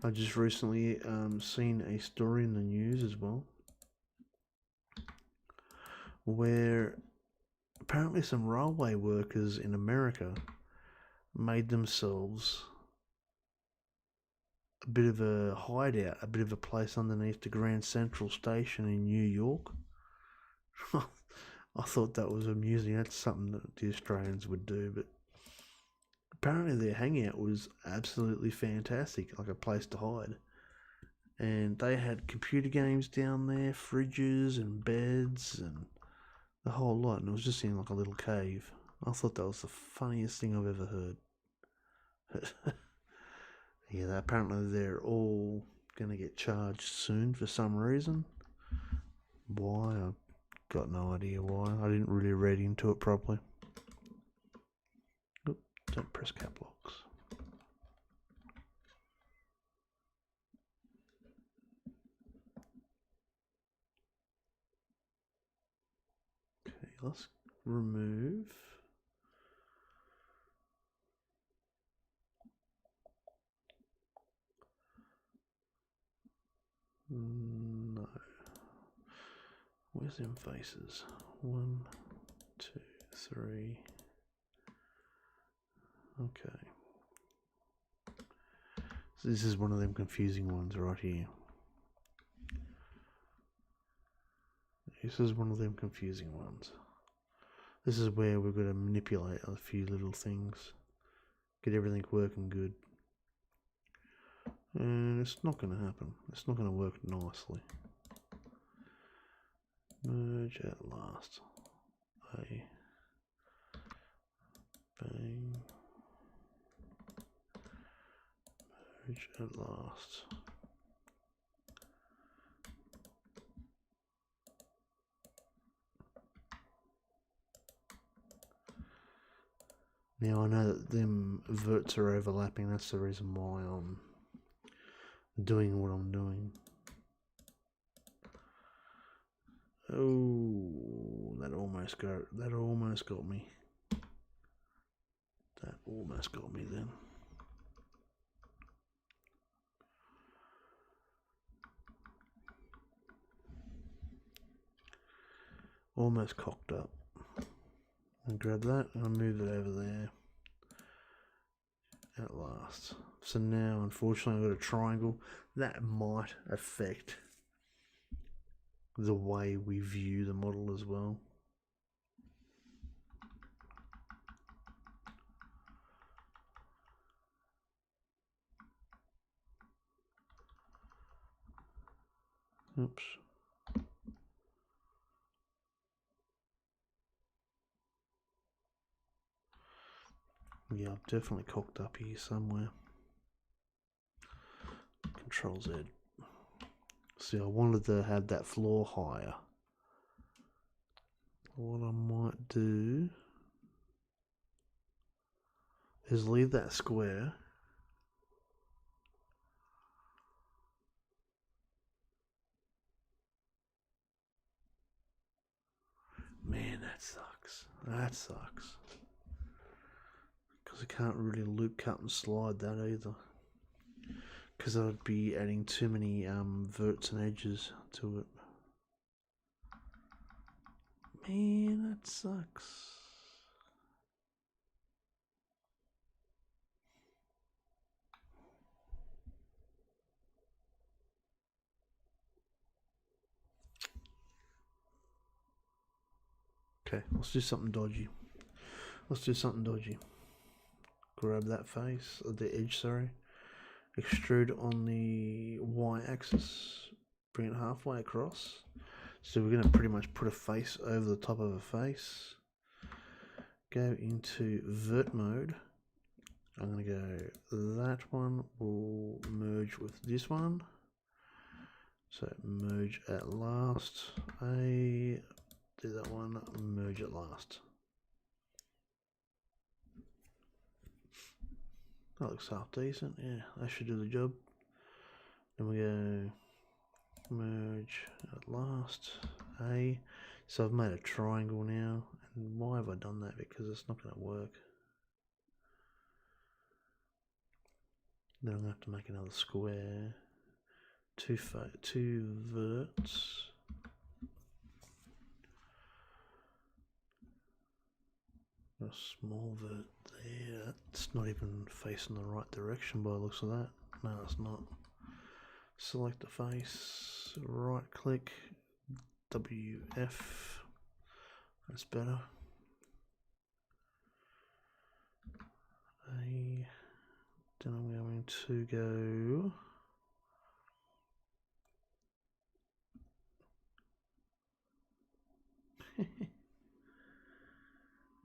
I just recently seen a story in the news as well, where apparently some railway workers in America made themselves a bit of a hideout, a bit of a place underneath the Grand Central Station in New York. I thought that was amusing. That's something that the Australians would do, but apparently their hangout was absolutely fantastic, like a place to hide. And they had computer games down there, fridges and beds and the whole lot, and it was just in like a little cave. I thought that was the funniest thing I've ever heard. Yeah, apparently they're all going to get charged soon for some reason. Why? I've got no idea why. I didn't really read into it properly. Oop, don't press cap locks. Okay, let's remove. No. Where's them faces? 1, 2, 3. Okay. So this is one of them confusing ones right here. This is one of them confusing ones. This is where we're going to manipulate a few little things. Get everything working good. And it's not going to happen. It's not going to work nicely. Merge at last. A. Bang. Merge at last. Now I know that them verts are overlapping. That's the reason why I'm doing what I'm doing. Oh, that almost got me. That almost got me then. Almost cocked up. And grab that and I'll move it over there. At last. So now, unfortunately, I've got a triangle. That might affect the way we view the model as well. Oops. Yeah, I've definitely cocked up here somewhere. Control Z. See, I wanted to have that floor higher. What I might do is leave that square. Man, that sucks. That sucks. Because I can't really loop cut and slide that either. Because I'd be adding too many verts and edges to it. Man, that sucks. Okay, let's do something dodgy. Grab that face, or the edge, sorry. Extrude on the y-axis. Bring it halfway across. So we're going to pretty much put a face over the top of a face. Go into vert mode. I'm going to go, that one will merge with this one. So merge at last. Do that one, merge at last. That looks half decent, yeah, that should do the job. Then we go merge at last, So I've made a triangle now, and why have I done that? Because it's not going to work. Then I'm going to have to make another square, two verts. A small vert there. It's not even facing the right direction by the looks of that. No, it's not. Select the face, right click, WF. That's better. Then I'm going to go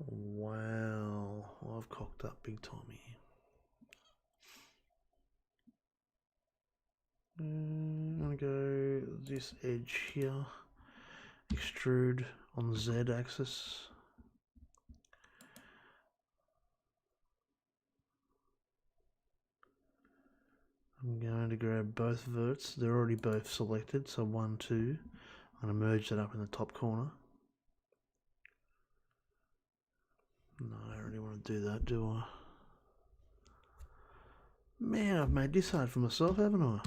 wow, I've cocked up big time here. I'm going to go this edge here, extrude on the Z axis. I'm going to grab both verts, they're already both selected, so 1, 2. I'm going to merge that up in the top corner. No, I don't really want to do that, do I? Man, I've made this hard for myself, haven't I?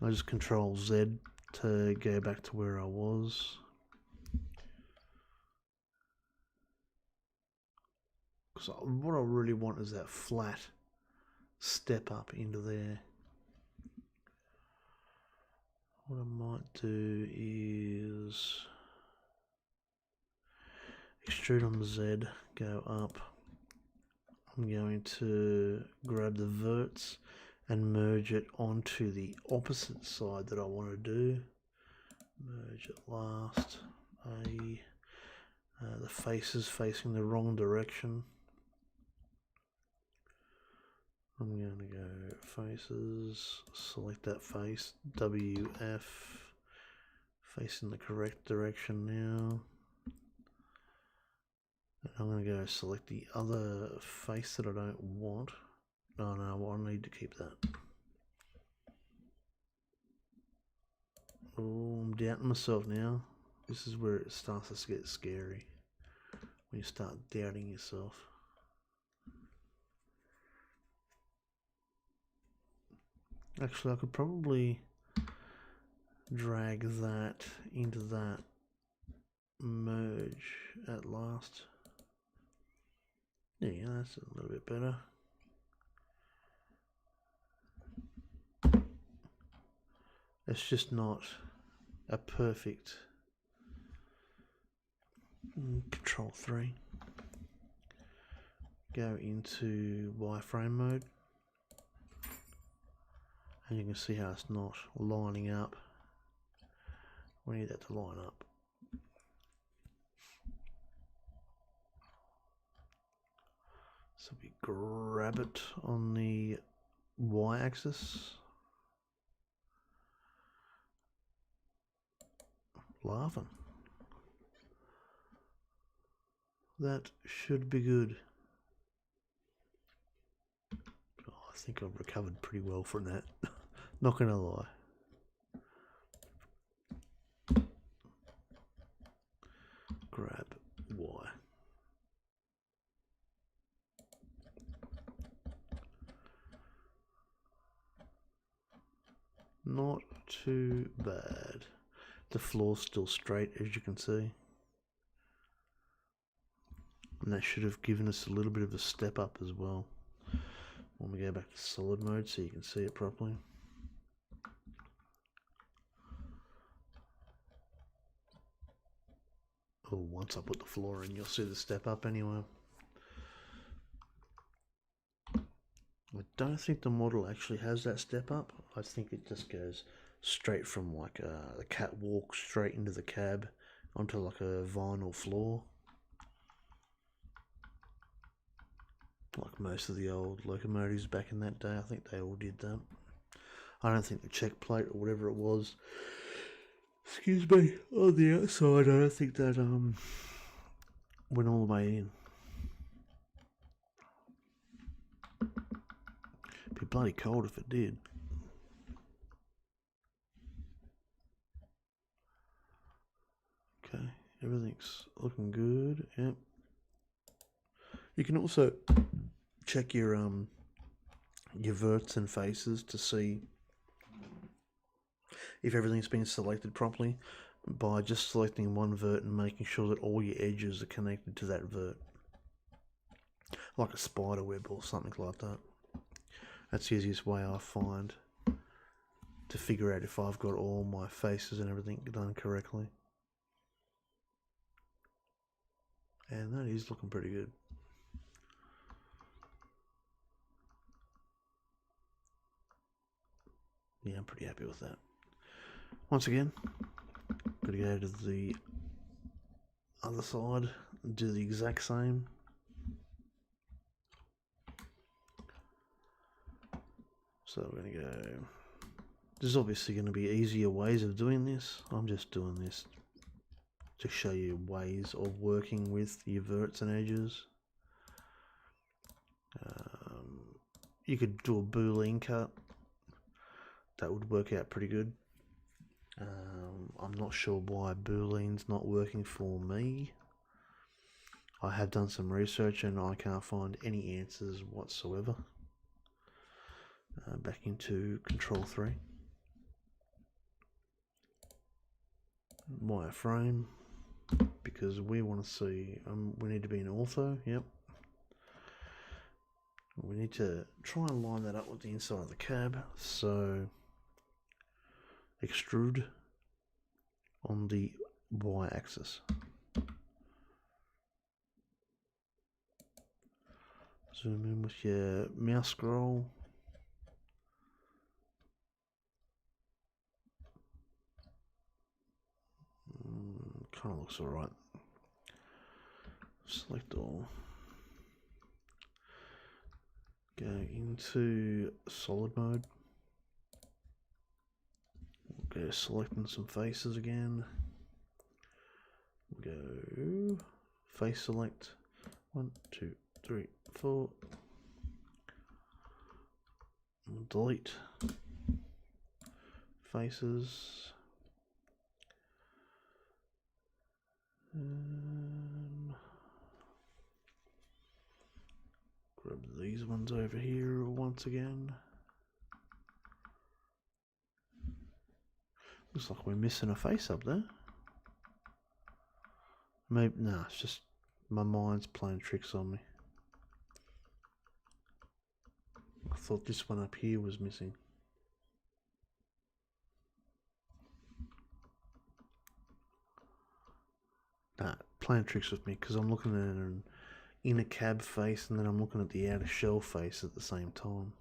I just Control Z to go back to where I was. Because what I really want is that flat step up into there. What I might do is extrude on the Z, go up. I'm going to grab the verts and merge it onto the opposite side that I want to do. Merge it last. The face is facing the wrong direction. I'm going to go faces, select that face, WF, facing the correct direction now. And I'm going to go select the other face that I don't want. Oh no, I need to keep that. Oh, I'm doubting myself now. This is where it starts to get scary. When you start doubting yourself. Actually, I could probably drag that into that merge at last. Yeah, that's a little bit better. It's just not a perfect. Control 3. Go into wireframe mode. And you can see how it's not lining up. We need that to line up. So we grab it on the y-axis. Laughing. That should be good. Oh, I think I've recovered pretty well from that. Not gonna lie. Grab Y. Not too bad. The floor's still straight, as you can see. And that should have given us a little bit of a step up as well. When we go back to solid mode so you can see it properly. Oh, once I put the floor in, you'll see the step up anyway. I don't think the model actually has that step up. I think it just goes straight from like the catwalk straight into the cab onto like a vinyl floor. Like most of the old locomotives back in that day, I think they all did that. I don't think the check plate or whatever it was, excuse me, on the outside, I don't think that went all the way in. It'd be bloody cold if it did. Okay, everything's looking good. Yep. You can also check your verts and faces to see if everything's been selected properly by just selecting one vert and making sure that all your edges are connected to that vert, like a spider web or something like that. That's the easiest way I find to figure out if I've got all my faces and everything done correctly. And that is looking pretty good. Yeah, I'm pretty happy with that. Once again, got to go to the other side and do the exact same. So we're going to go. There's obviously going to be easier ways of doing this. I'm just doing this to show you ways of working with your verts and edges. You could do a boolean cut. That would work out pretty good. I'm not sure why boolean's not working for me. I have done some research and I can't find any answers whatsoever. Back into Control 3. Wireframe, because we want to see, we need to be in ortho, yep. We need to try and line that up with the inside of the cab, so extrude on the y-axis. Zoom in with your mouse scroll. Kind of looks alright. Select all. Go into solid mode. We'll go selecting some faces again. We'll go face select. 1, 2, 3, 4. We'll delete faces. Grab these ones over here once again. Looks like we're missing a face up there. Maybe, nah, it's just my mind's playing tricks on me. I thought this one up here was missing. Nah, playing tricks with me because I'm looking at an inner cab face and then I'm looking at the outer shell face at the same time.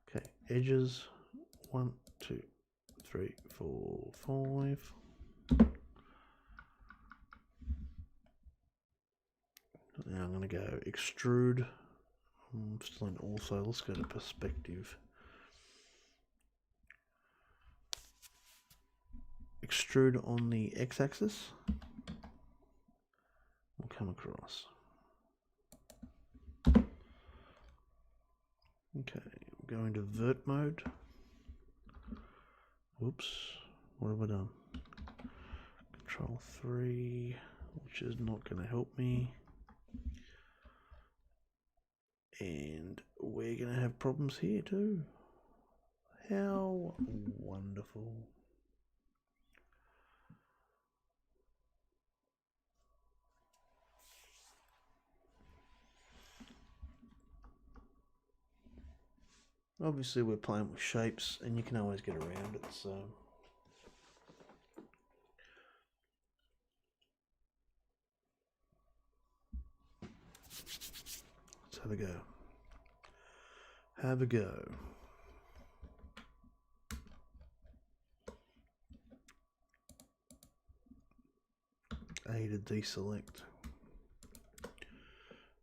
Okay, edges, 1, 2, 3, 4, 5. Now I'm going to go extrude. I'm still in also, let's go to perspective. Extrude on the x-axis. We'll come across. Okay, we'll go into vert mode. Whoops, what have I done? Control 3, which is not going to help me. And we're going to have problems here too. How wonderful. Obviously we're playing with shapes and you can always get around it, so let's have a go. Have a go. A to deselect.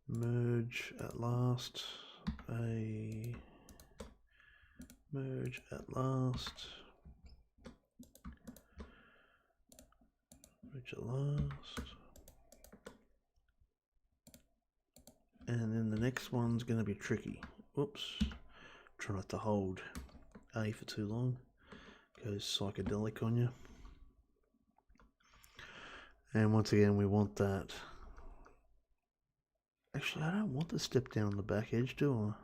Merge at last. A merge at last. Merge at last. And then the next one's going to be tricky. Whoops. Try not to hold A for too long. Goes psychedelic on you. And once again, we want that. Actually, I don't want the step down on the back edge, do I?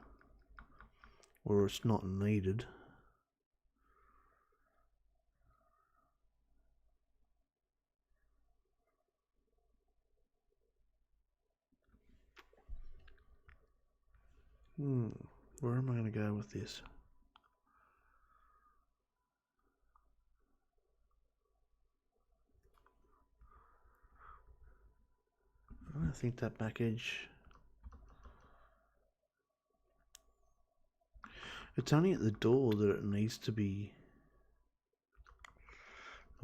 Or it's not needed. Where am I going to go with this? I think that back edge. It's only at the door that it needs to be.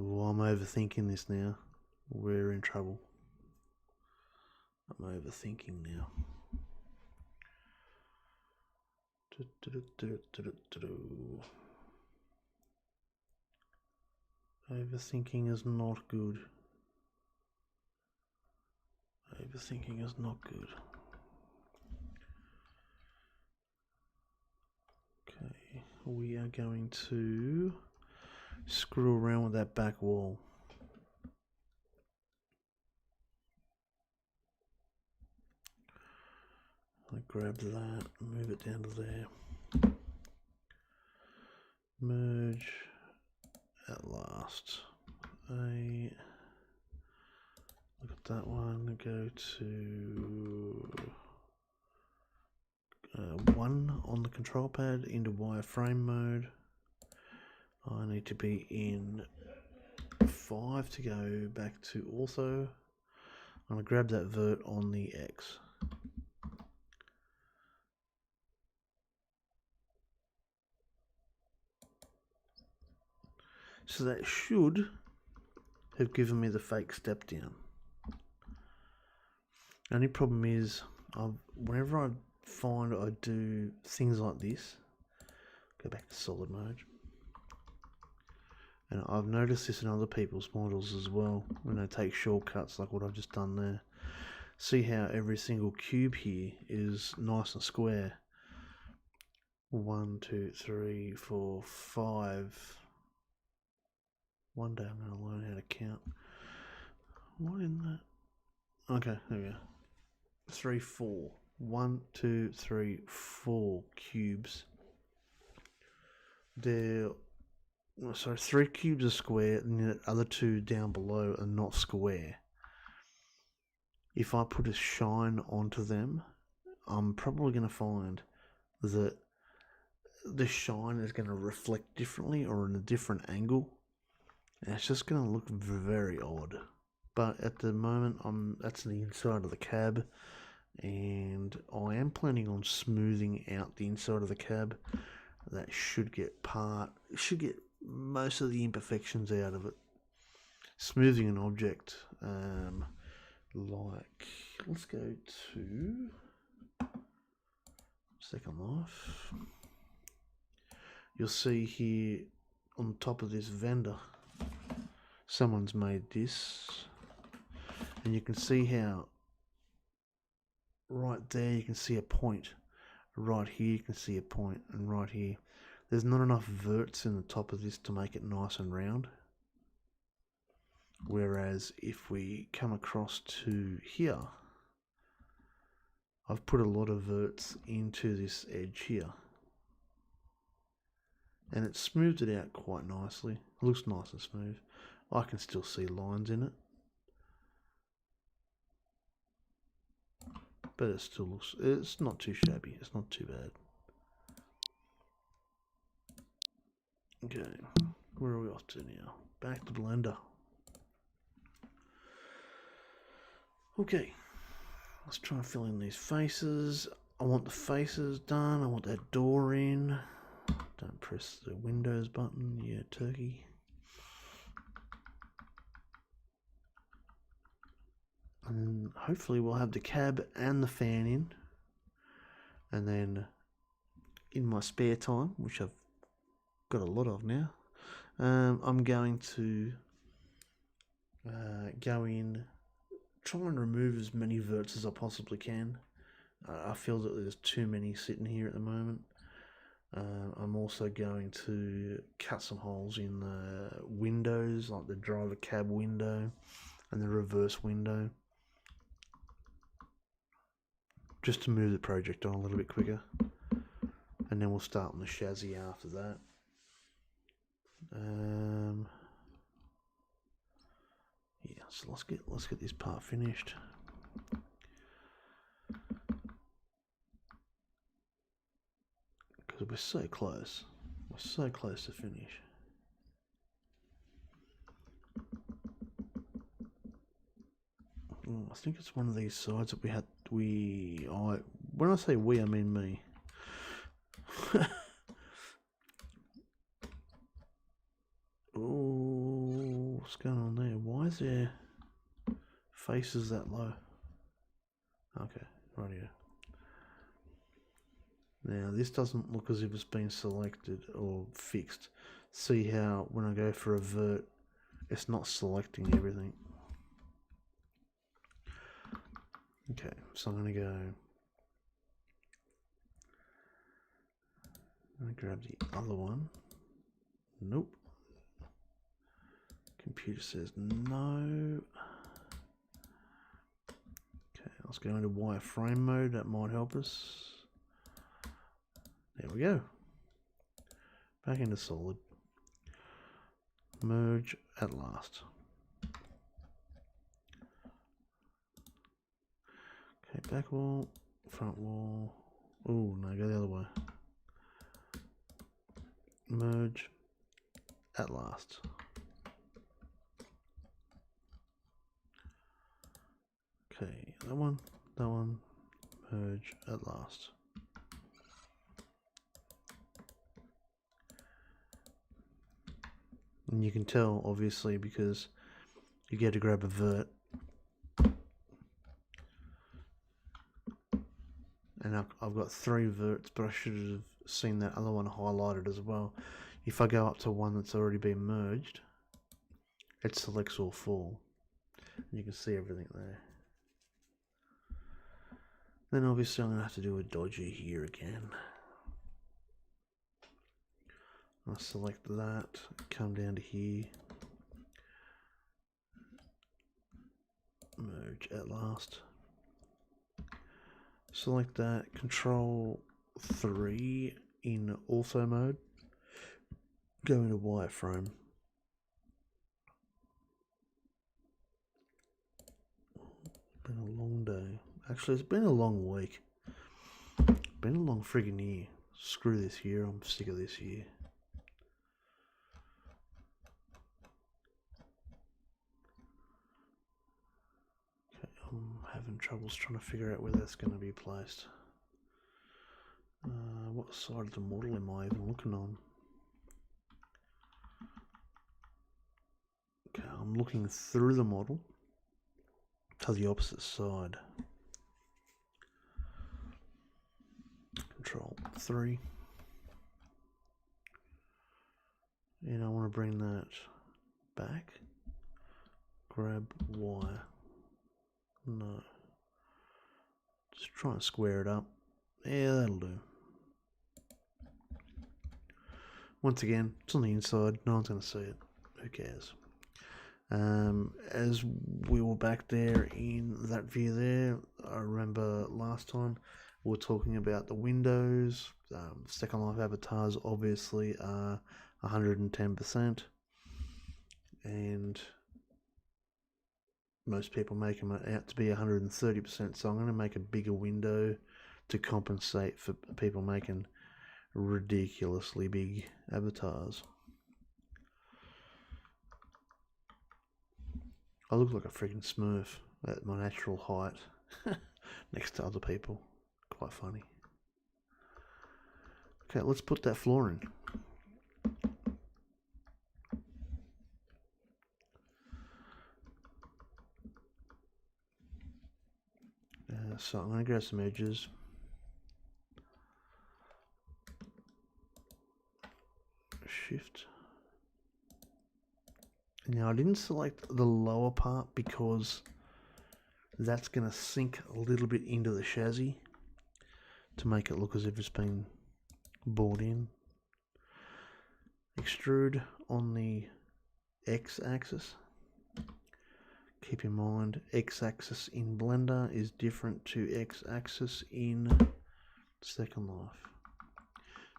Oh, I'm overthinking this now. We're in trouble. I'm overthinking now. Overthinking is not good. Overthinking is not good. Okay, we are going to screw around with that back wall. I grab that, move it down to there. Merge at last. Look at that one, go to 1 on the control pad into wireframe mode. I need to be in 5 to go back to ortho. I'm going to grab that vert on the X. So that should have given me the fake step down. Only problem is, whenever I find I do things like this, go back to solid mode. And I've noticed this in other people's models as well, when they take shortcuts like what I've just done there. See how every single cube here is nice and square. 1, 2, 3, 4, 5. One day I'm going to learn how to count. What in that? Okay, there we go. 3, 4. 1, 2, 3, 4 cubes. So 3 cubes are square, and the other 2 down below are not square. If I put a shine onto them, I'm probably going to find that the shine is going to reflect differently or in a different angle. And it's just going to look very odd. But at the moment, that's the inside of the cab, and I am planning on smoothing out the inside of the cab. That should get most of the imperfections out of it. Smoothing an object, like, let's go to Second Life. You'll see here on top of this vendor, someone's made this, and you can see how right there you can see a point, right here you can see a point, and right here there's not enough verts in the top of this to make it nice and round. Whereas if we come across to here, I've put a lot of verts into this edge here, and it's smoothed it out quite nicely. It looks nice and smooth. I can still see lines in it, but it still looks, it's not too shabby, it's not too bad. Okay, where are we off to now? Back to Blender. Okay, let's try and fill in these faces. I want the faces done, I want that door in. Don't press the Windows button, yeah, turkey. And hopefully we'll have the cab and the fan in. And then in my spare time, which I've got a lot of now, I'm going to go in, try and remove as many verts as I possibly can. I feel that there's too many sitting here at the moment. I'm also going to cut some holes in the windows, like the driver cab window, and the reverse window, just to move the project on a little bit quicker, and then we'll start on the chassis after that. Yeah, so let's get this part finished. Because we're so close. We're so close to finish. I think it's one of these sides that when I say we, I mean me. Oh, what's going on there? Why is there faces that low? Okay, right here. Now this doesn't look as if it's been selected or fixed. See how when I go for a vert, it's not selecting everything. Okay, so I'm going to grab the other one. Nope. Computer says no. Okay, let's go into wireframe mode. That might help us. There we go. Back into solid. Merge at last. Okay, back wall, front wall. Oh no, go the other way. Merge at last. Okay, that one, merge at last. And you can tell, obviously, because you get to grab a vert. And I've got 3 verts, but I should have seen that other one highlighted as well. If I go up to one that's already been merged, it selects all 4. And you can see everything there. Then obviously I'm going to have to do a dodgy here again. I'll select that, come down to here, merge at last. Select that, Control 3 in ortho mode, go into wireframe. Been a long day. Actually, it's been a long week. Been a long friggin' year. Screw this year, I'm sick of this year. I'm having troubles trying to figure out where that's going to be placed. What side of the model am I even looking on? Okay, I'm looking through the model to the opposite side. Control 3. And I want to bring that back. Grab wire. No. Just try and square it up. Yeah, that'll do. Once again, it's on the inside. No one's going to see it. Who cares? As we were back there in that view there, I remember last time we were talking about the windows. Second Life avatars obviously are 110%. And most people make them out to be 130%, so I'm going to make a bigger window to compensate for people making ridiculously big avatars. I look like a freaking smurf at my natural height next to other people. Quite funny. Okay, let's put that floor in. So I'm going to grab some edges. Shift. Now I didn't select the lower part because that's going to sink a little bit into the chassis to make it look as if it's been bored in. Extrude on the X axis. Keep in mind, X-axis in Blender is different to X-axis in Second Life.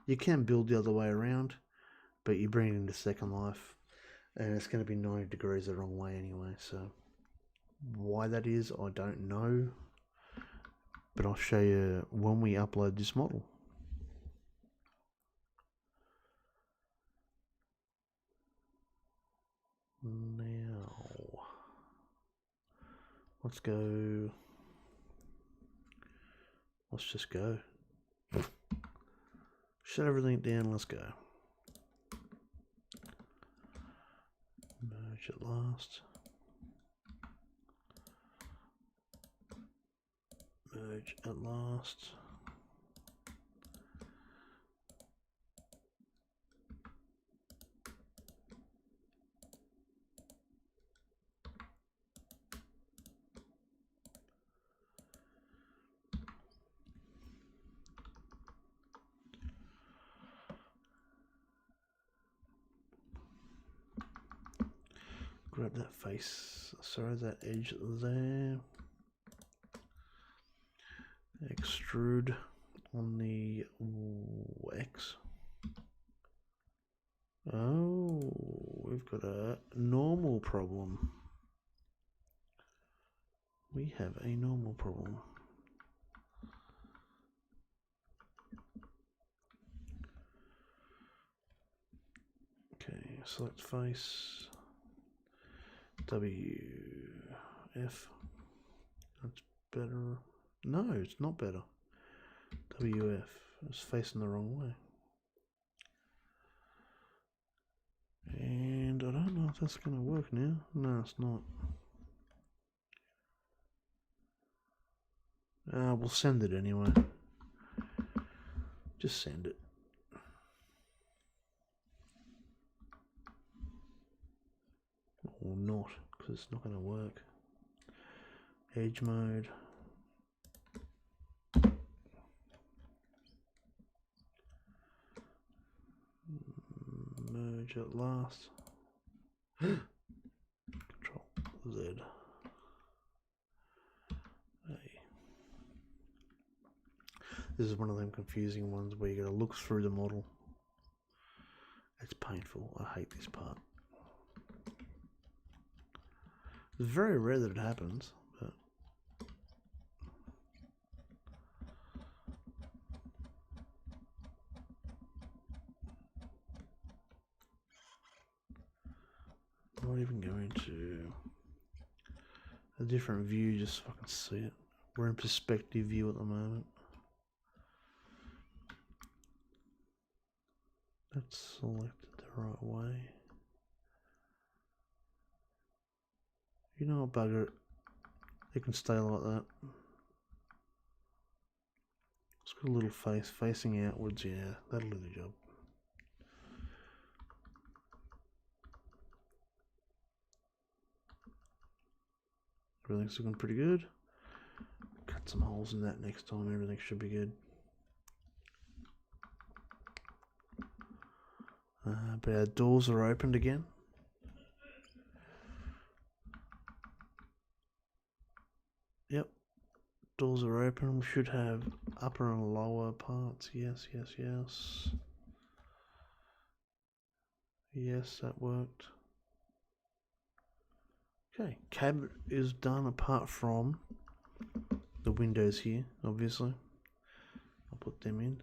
You can build the other way around, but you bring it into Second Life and it's going to be 90 degrees the wrong way anyway, so why that is, I don't know, but I'll show you when we upload this model. Now, let's go. Let's just go. Shut everything down, let's go. Merge at last. Merge at last. Grab that face, sorry, that edge there. Extrude on the X. Oh, we've got a normal problem. We have a normal problem. Okay, select face. WF. That's better. No, it's not better. WF. It's facing the wrong way. And I don't know if that's going to work now. No, it's not. We'll send it anyway. Just send it. Or not, because it's not going to work. Edge mode. Merge at last. Control Z. Hey. This is one of them confusing ones where you got to look through the model. It's painful. I hate this part. It's very rare that it happens, but I'm not even going to a different view just so I can see it. We're in perspective view at the moment. That's selected the right way. You know what, bugger it. It can stay like that. It's got a little face facing outwards, yeah, that'll do the job. Everything's looking pretty good. Cut some holes in that next time, everything should be good. But our doors are opened again. Yep, doors are open. We should have upper and lower parts. Yes, yes, yes. Yes, that worked. Okay, cab is done apart from the windows here, obviously. I'll put them in.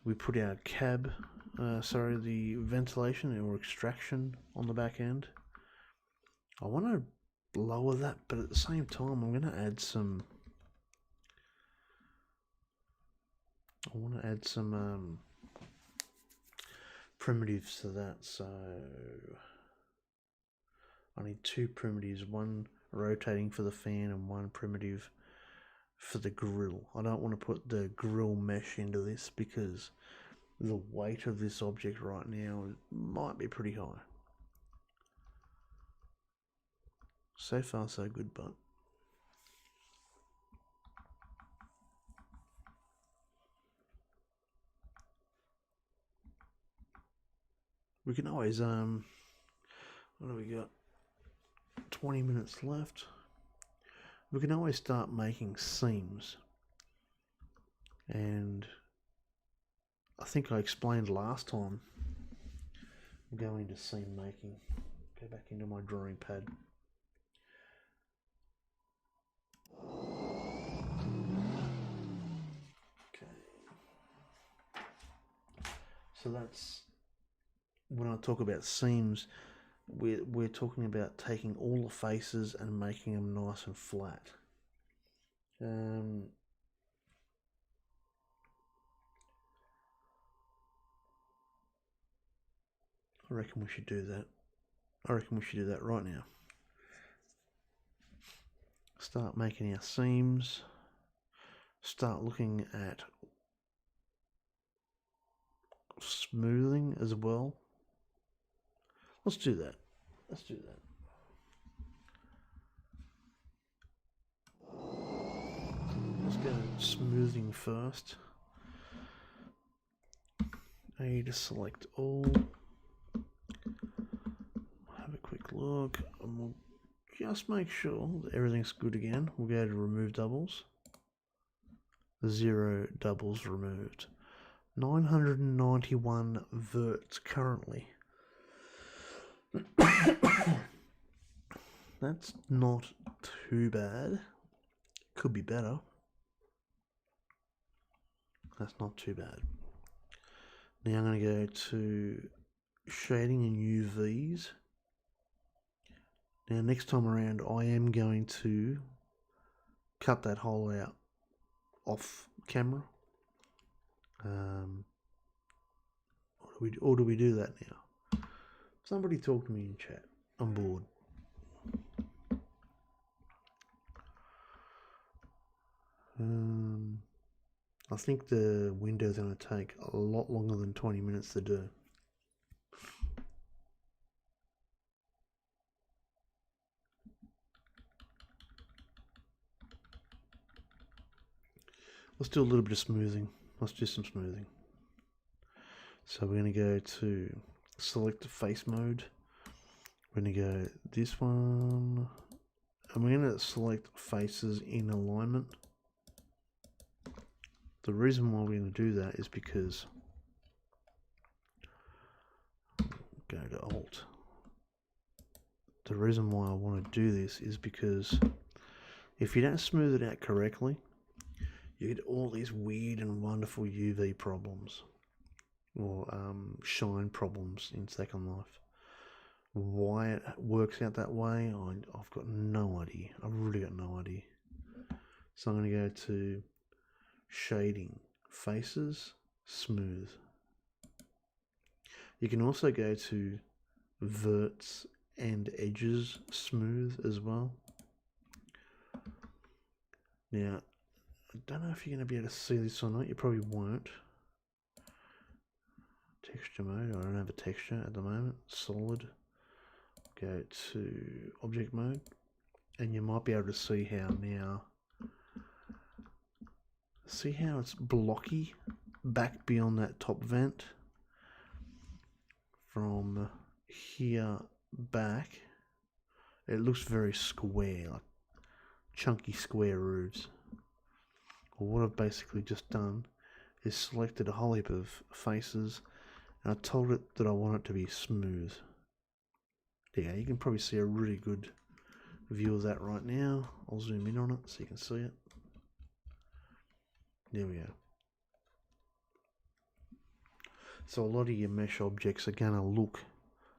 We put our cab, the ventilation or extraction on the back end. I want to lower that, but at the same time I'm going to add some primitives to that, so I need two primitives, one rotating for the fan and one primitive for the grill. I don't want to put the grill mesh into this because the weight of this object right now might be pretty high. So far so good, but we can always what do we got? 20 minutes left. We can always start making seams. And I think I explained last time, I'm going to seam making. Go back into my drawing pad. Okay. So that's, when I talk about seams, we're talking about taking all the faces and making them nice and flat. I reckon we should do that. I reckon we should do that right now. Start making our seams. Start looking at smoothing as well. Let's do that. Let's do that. Let's go smoothing first. I need to select all. Have a quick look, and we'll just make sure that everything's good again. We'll go to remove doubles. 0 doubles removed. 991 verts currently. That's not too bad. Could be better. That's not too bad. Now I'm going to go to shading and UVs. Now next time around I am going to cut that hole out off camera. Or do we do that now? Somebody talk to me in chat. I'm bored. I think the window is going to take a lot longer than 20 minutes to do. Let's do a little bit of smoothing. Let's do some smoothing. So we're going to go to select the face mode. We're going to go this one. And we're going to select faces in alignment. The reason why we're going to do that is because, go to Alt. The reason why I want to do this is because if you don't smooth it out correctly, you get all these weird and wonderful UV problems or shine problems in Second Life. Why it works out that way, I've got no idea. I've really got no idea. So I'm going to go to shading, faces, smooth. You can also go to verts and edges, smooth as well. Now, I don't know if you're going to be able to see this or not. You probably won't. Texture mode. I don't have a texture at the moment. Solid. Go to object mode. And you might be able to see how now. See how it's blocky back beyond that top vent? From here back. It looks very square. Like chunky square roofs. Well, what I've basically just done is selected a whole heap of faces and I told it that I want it to be smooth. Yeah, you can probably see a really good view of that right now. I'll zoom in on it so you can see it. There we go. So a lot of your mesh objects are going to look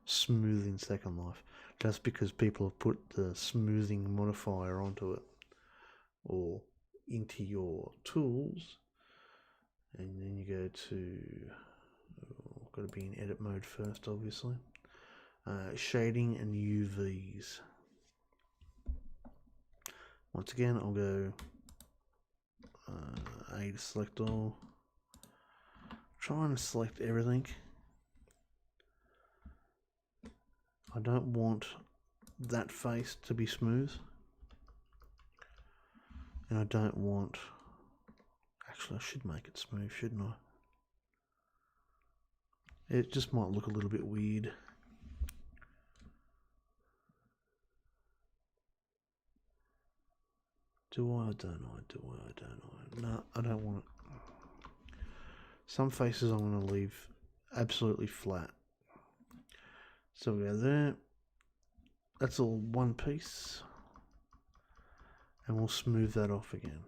smooth in Second Life just because people have put the smoothing modifier onto it or into your tools, and then you go to, got to be in edit mode first obviously, shading and UVs. Once again I'll go A to select all, trying to select everything. I don't want that face to be smooth. And I don't want, actually I should make it smooth, shouldn't I? It just might look a little bit weird. Do I? Don't I? Do I? Don't I? No, I don't want it. Some faces I'm going to leave absolutely flat. So we go there. That's all one piece. And we'll smooth that off again.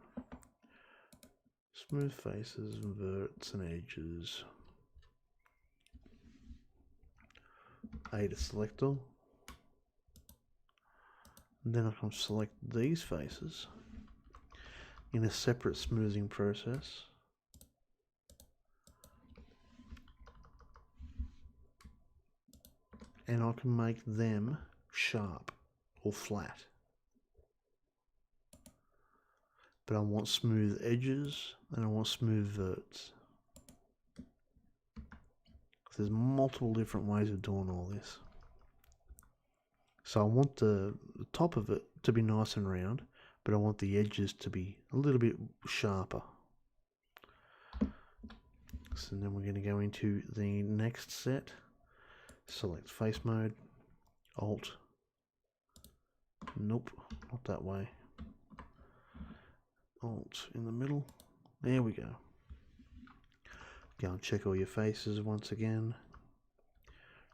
Smooth faces, verts and edges. A to select all. And then I can select these faces in a separate smoothing process. And I can make them sharp or flat. But I want smooth edges and I want smooth verts. There's multiple different ways of doing all this. So I want the top of it to be nice and round, but I want the edges to be a little bit sharper. So then we're going to go into the next set. Select face mode, Alt. Nope, not that way. Alt in the middle. There we go. Go and check all your faces once again.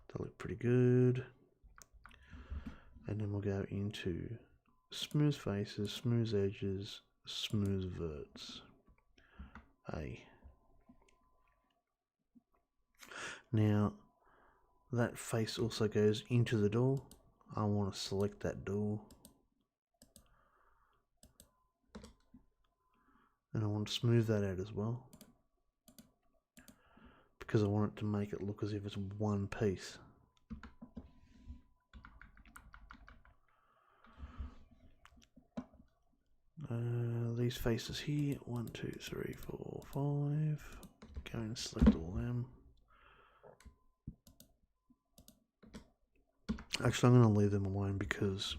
They look pretty good. And then we'll go into smooth faces, smooth edges, smooth verts. A. Now, that face also goes into the door. I want to select that door. And I want to smooth that out as well, because I want it to make it look as if it's one piece. These faces here, 1, 2, 3, 4, 5. Go and select all them. Actually, I'm going to leave them alone because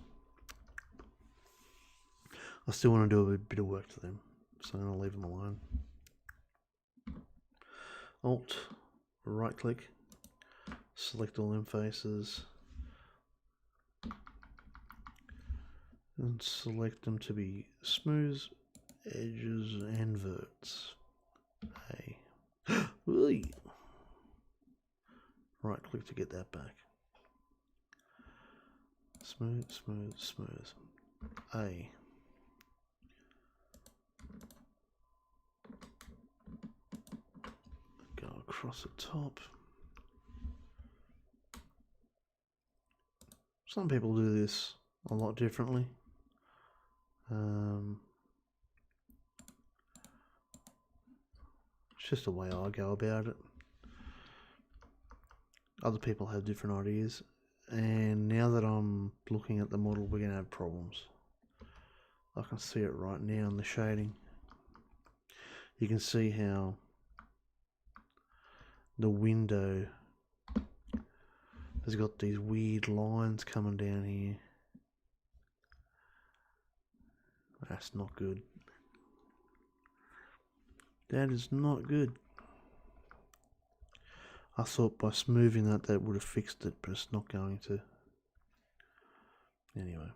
I still want to do a bit of work to them. So I'm going to leave them alone. Alt, right click, select all them faces, and select them to be smooth edges and verts. Hey. Right click to get that back. Smooth, smooth, smooth. A. Go across the top. Some people do this a lot differently. It's just the way I go about it. Other people have different ideas. And now that I'm looking at the model, we're going to have problems. I can see it right now in the shading. You can see how the window has got these weird lines coming down here. That's not good. That is not good. I thought by smoothing that would have fixed it, but it's not going to. Anyway,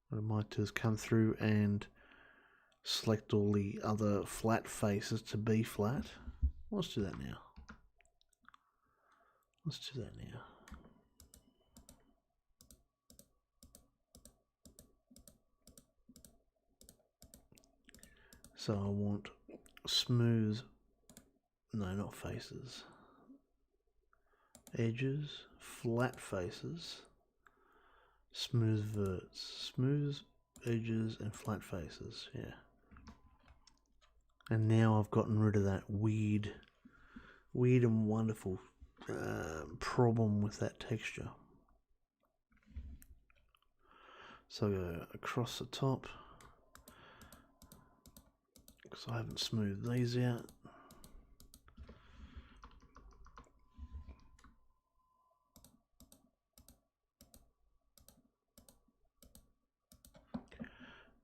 what I might do is come through and select all the other flat faces to be flat. Let's do that now. Let's do that now. So I want smooth, no, not faces, edges, flat faces, smooth verts, smooth edges and flat faces, yeah. And now I've gotten rid of that weird and wonderful problem with that texture. So go across the top, because I haven't smoothed these out.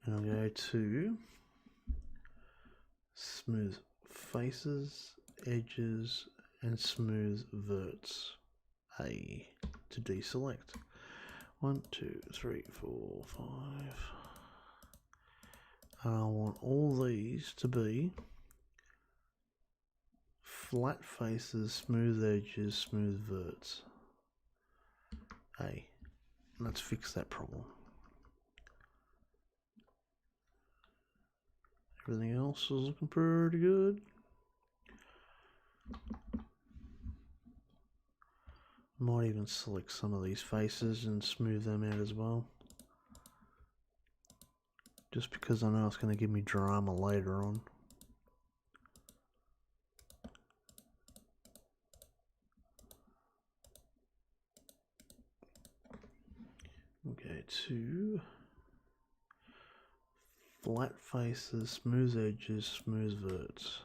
And I'll go to smooth faces, edges, and smooth verts. A to deselect. 1, 2, 3, 4, 5. I want all these to be flat faces, smooth edges, smooth verts. Hey, let's fix that problem. Everything else is looking pretty good. Might even select some of these faces and smooth them out as well. Just because I know it's going to give me drama later on. Okay, to flat faces, smooth edges, smooth verts.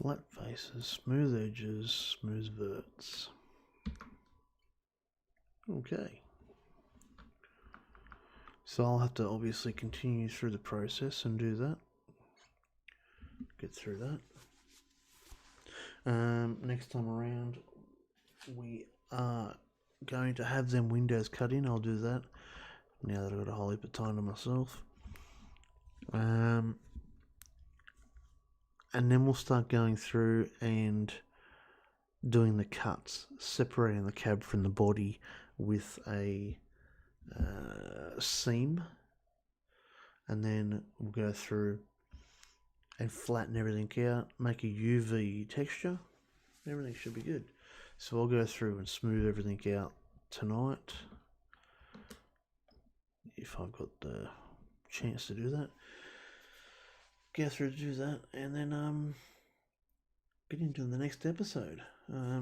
Flat faces, smooth edges, smooth verts. Okay. So I'll have to obviously continue through the process and do that. Get through that. Next time around, we are going to have them windows cut in. I'll do that now that I've got a whole heap of time to myself. And then we'll start going through and doing the cuts, separating the cab from the body with a seam, and then we'll go through and flatten everything out, make a UV texture. Everything should be good. So I'll go through and smooth everything out tonight, if I've got the chance to do that. Go through to do that, and then get into the next episode.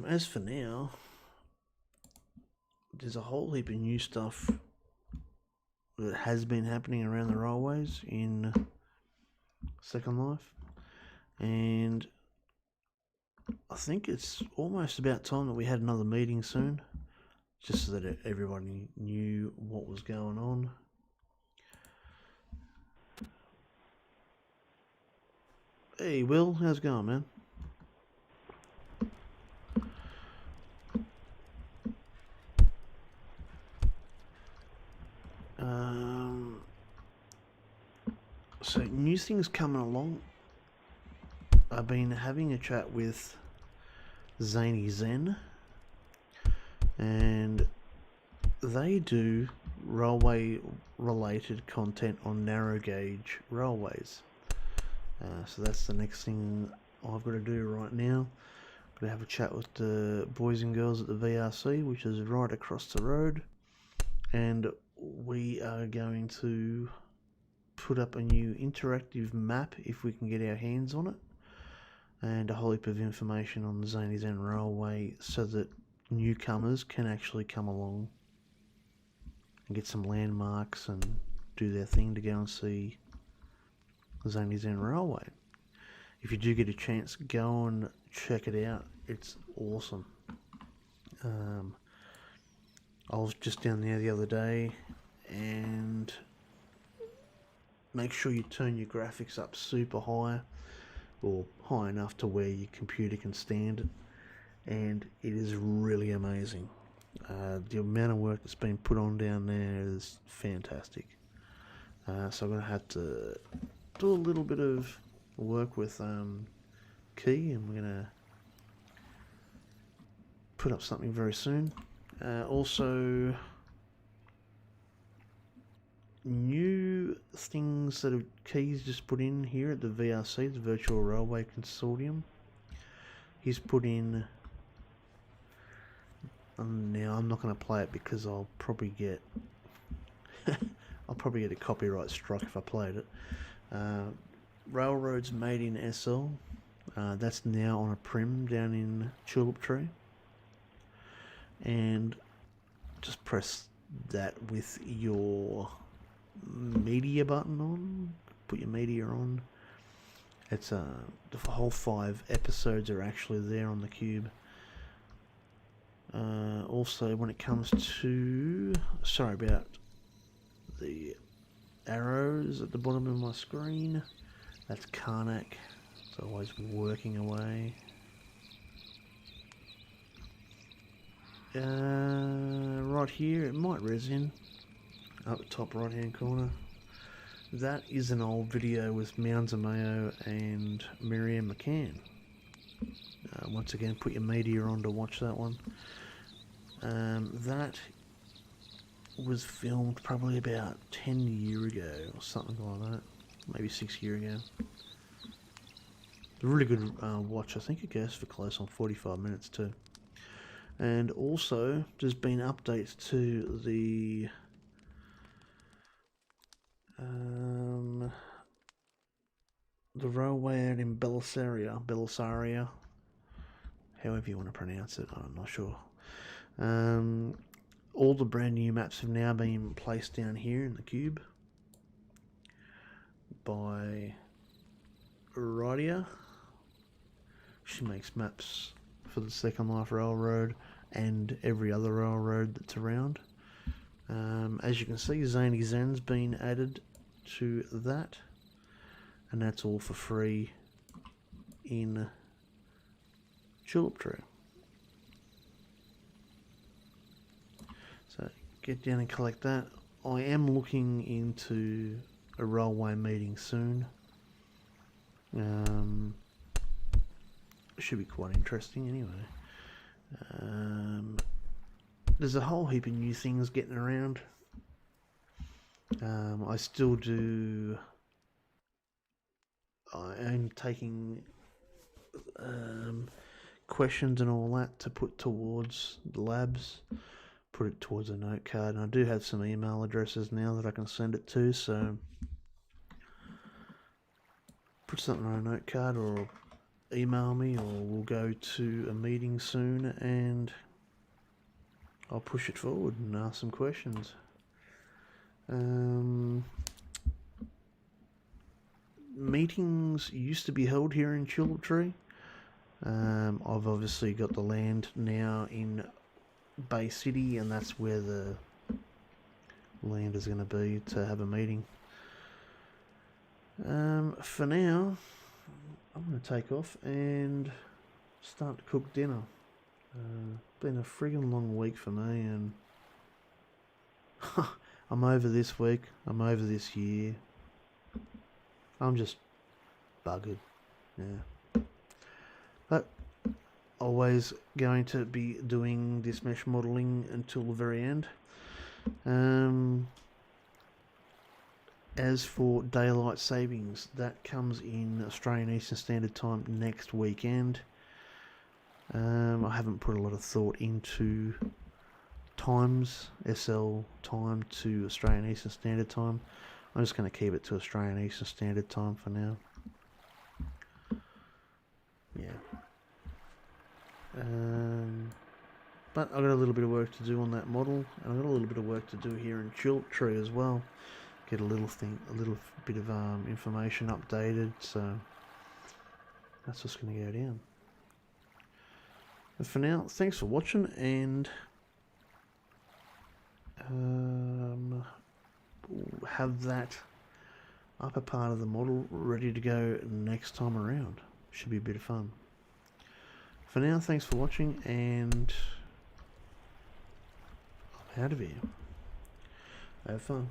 As for now, there's a whole heap of new stuff that has been happening around the railways in Second Life, and I think it's almost about time that we had another meeting soon, just so that everybody knew what was going on. Hey Will, how's it going, man? So new things coming along. I've been having a chat with Zany Zen, and they do railway related content on narrow gauge railways. So that's the next thing I've got to do right now. I'm going to have a chat with the boys and girls at the VRC, which is right across the road, and we are going to put up a new interactive map if we can get our hands on it, and a whole heap of information on the Zany Zen Railway so that newcomers can actually come along and get some landmarks and do their thing to go and see the Zany Zen Railway. If you do get a chance, go and check it out. It's awesome. I was just down there the other day, and make sure you turn your graphics up super high, or high enough to where your computer can stand it, and it is really amazing. The amount of work that's been put on down there is fantastic. So I'm going to have to do a little bit of work with Key, and we're going to put up something very soon. Also, new things that Key's just put in here at the VRC, the Virtual Railway Consortium. He's put in, now I'm not going to play it because I'll probably get a copyright strike if I played it. Railroads Made in SL. That's now on a prim down in Tulip Tree, and just press that with your media button on. Put your media on. It's the whole 5 episodes are actually there on the cube. Also, when it comes to, sorry about the arrows at the bottom of my screen, that's Karnak. It's always working away. Right here, it might res in, up the top right hand corner. That is an old video with Mounds and Mayo and Miriam McCann. Once again, put your media on to watch that one. That was filmed probably about 10 years ago or something like that, maybe 6 years ago. A really good watch. I think it goes for close on 45 minutes too. And also, there's been updates to the railway out in Belisaria, however you want to pronounce it, I'm not sure. All the brand new maps have now been placed down here in the cube by Radia. She makes maps for the Second Life Railroad and every other railroad that's around. As you can see, Zany Zen's been added to that, and that's all for free in Tulip Tree. So get down and collect that. I am looking into a railway meeting soon. Should be quite interesting anyway. There's a whole heap of new things getting around. I still do. I am taking questions and all that to put towards the labs, put it towards a note card, and I do have some email addresses now that I can send it to, so put something on a note card or email me, or we'll go to a meeting soon and I'll push it forward and ask some questions. Meetings used to be held here in Tulip Tree. I've obviously got the land now in Bay City, and that's where the land is going to be to have a meeting. For now, I'm going to take off and start to cook dinner. Been a friggin' long week for me, and I'm over this week, I'm over this year. I'm just buggered, yeah. But always going to be doing this mesh modelling until the very end. As for daylight savings, that comes in Australian Eastern Standard Time next weekend. I haven't put a lot of thought into times, SL time to Australian Eastern Standard Time. I'm just going to keep it to Australian Eastern Standard Time for now. Yeah. But I've got a little bit of work to do on that model, and I've got a little bit of work to do here in Tulip Tree as well. Get a little bit of information updated, so that's what's going to go down. But for now, thanks for watching, and we'll have that upper part of the model ready to go next time around. Should be a bit of fun. For now, thanks for watching, and I'm out of here. Have fun.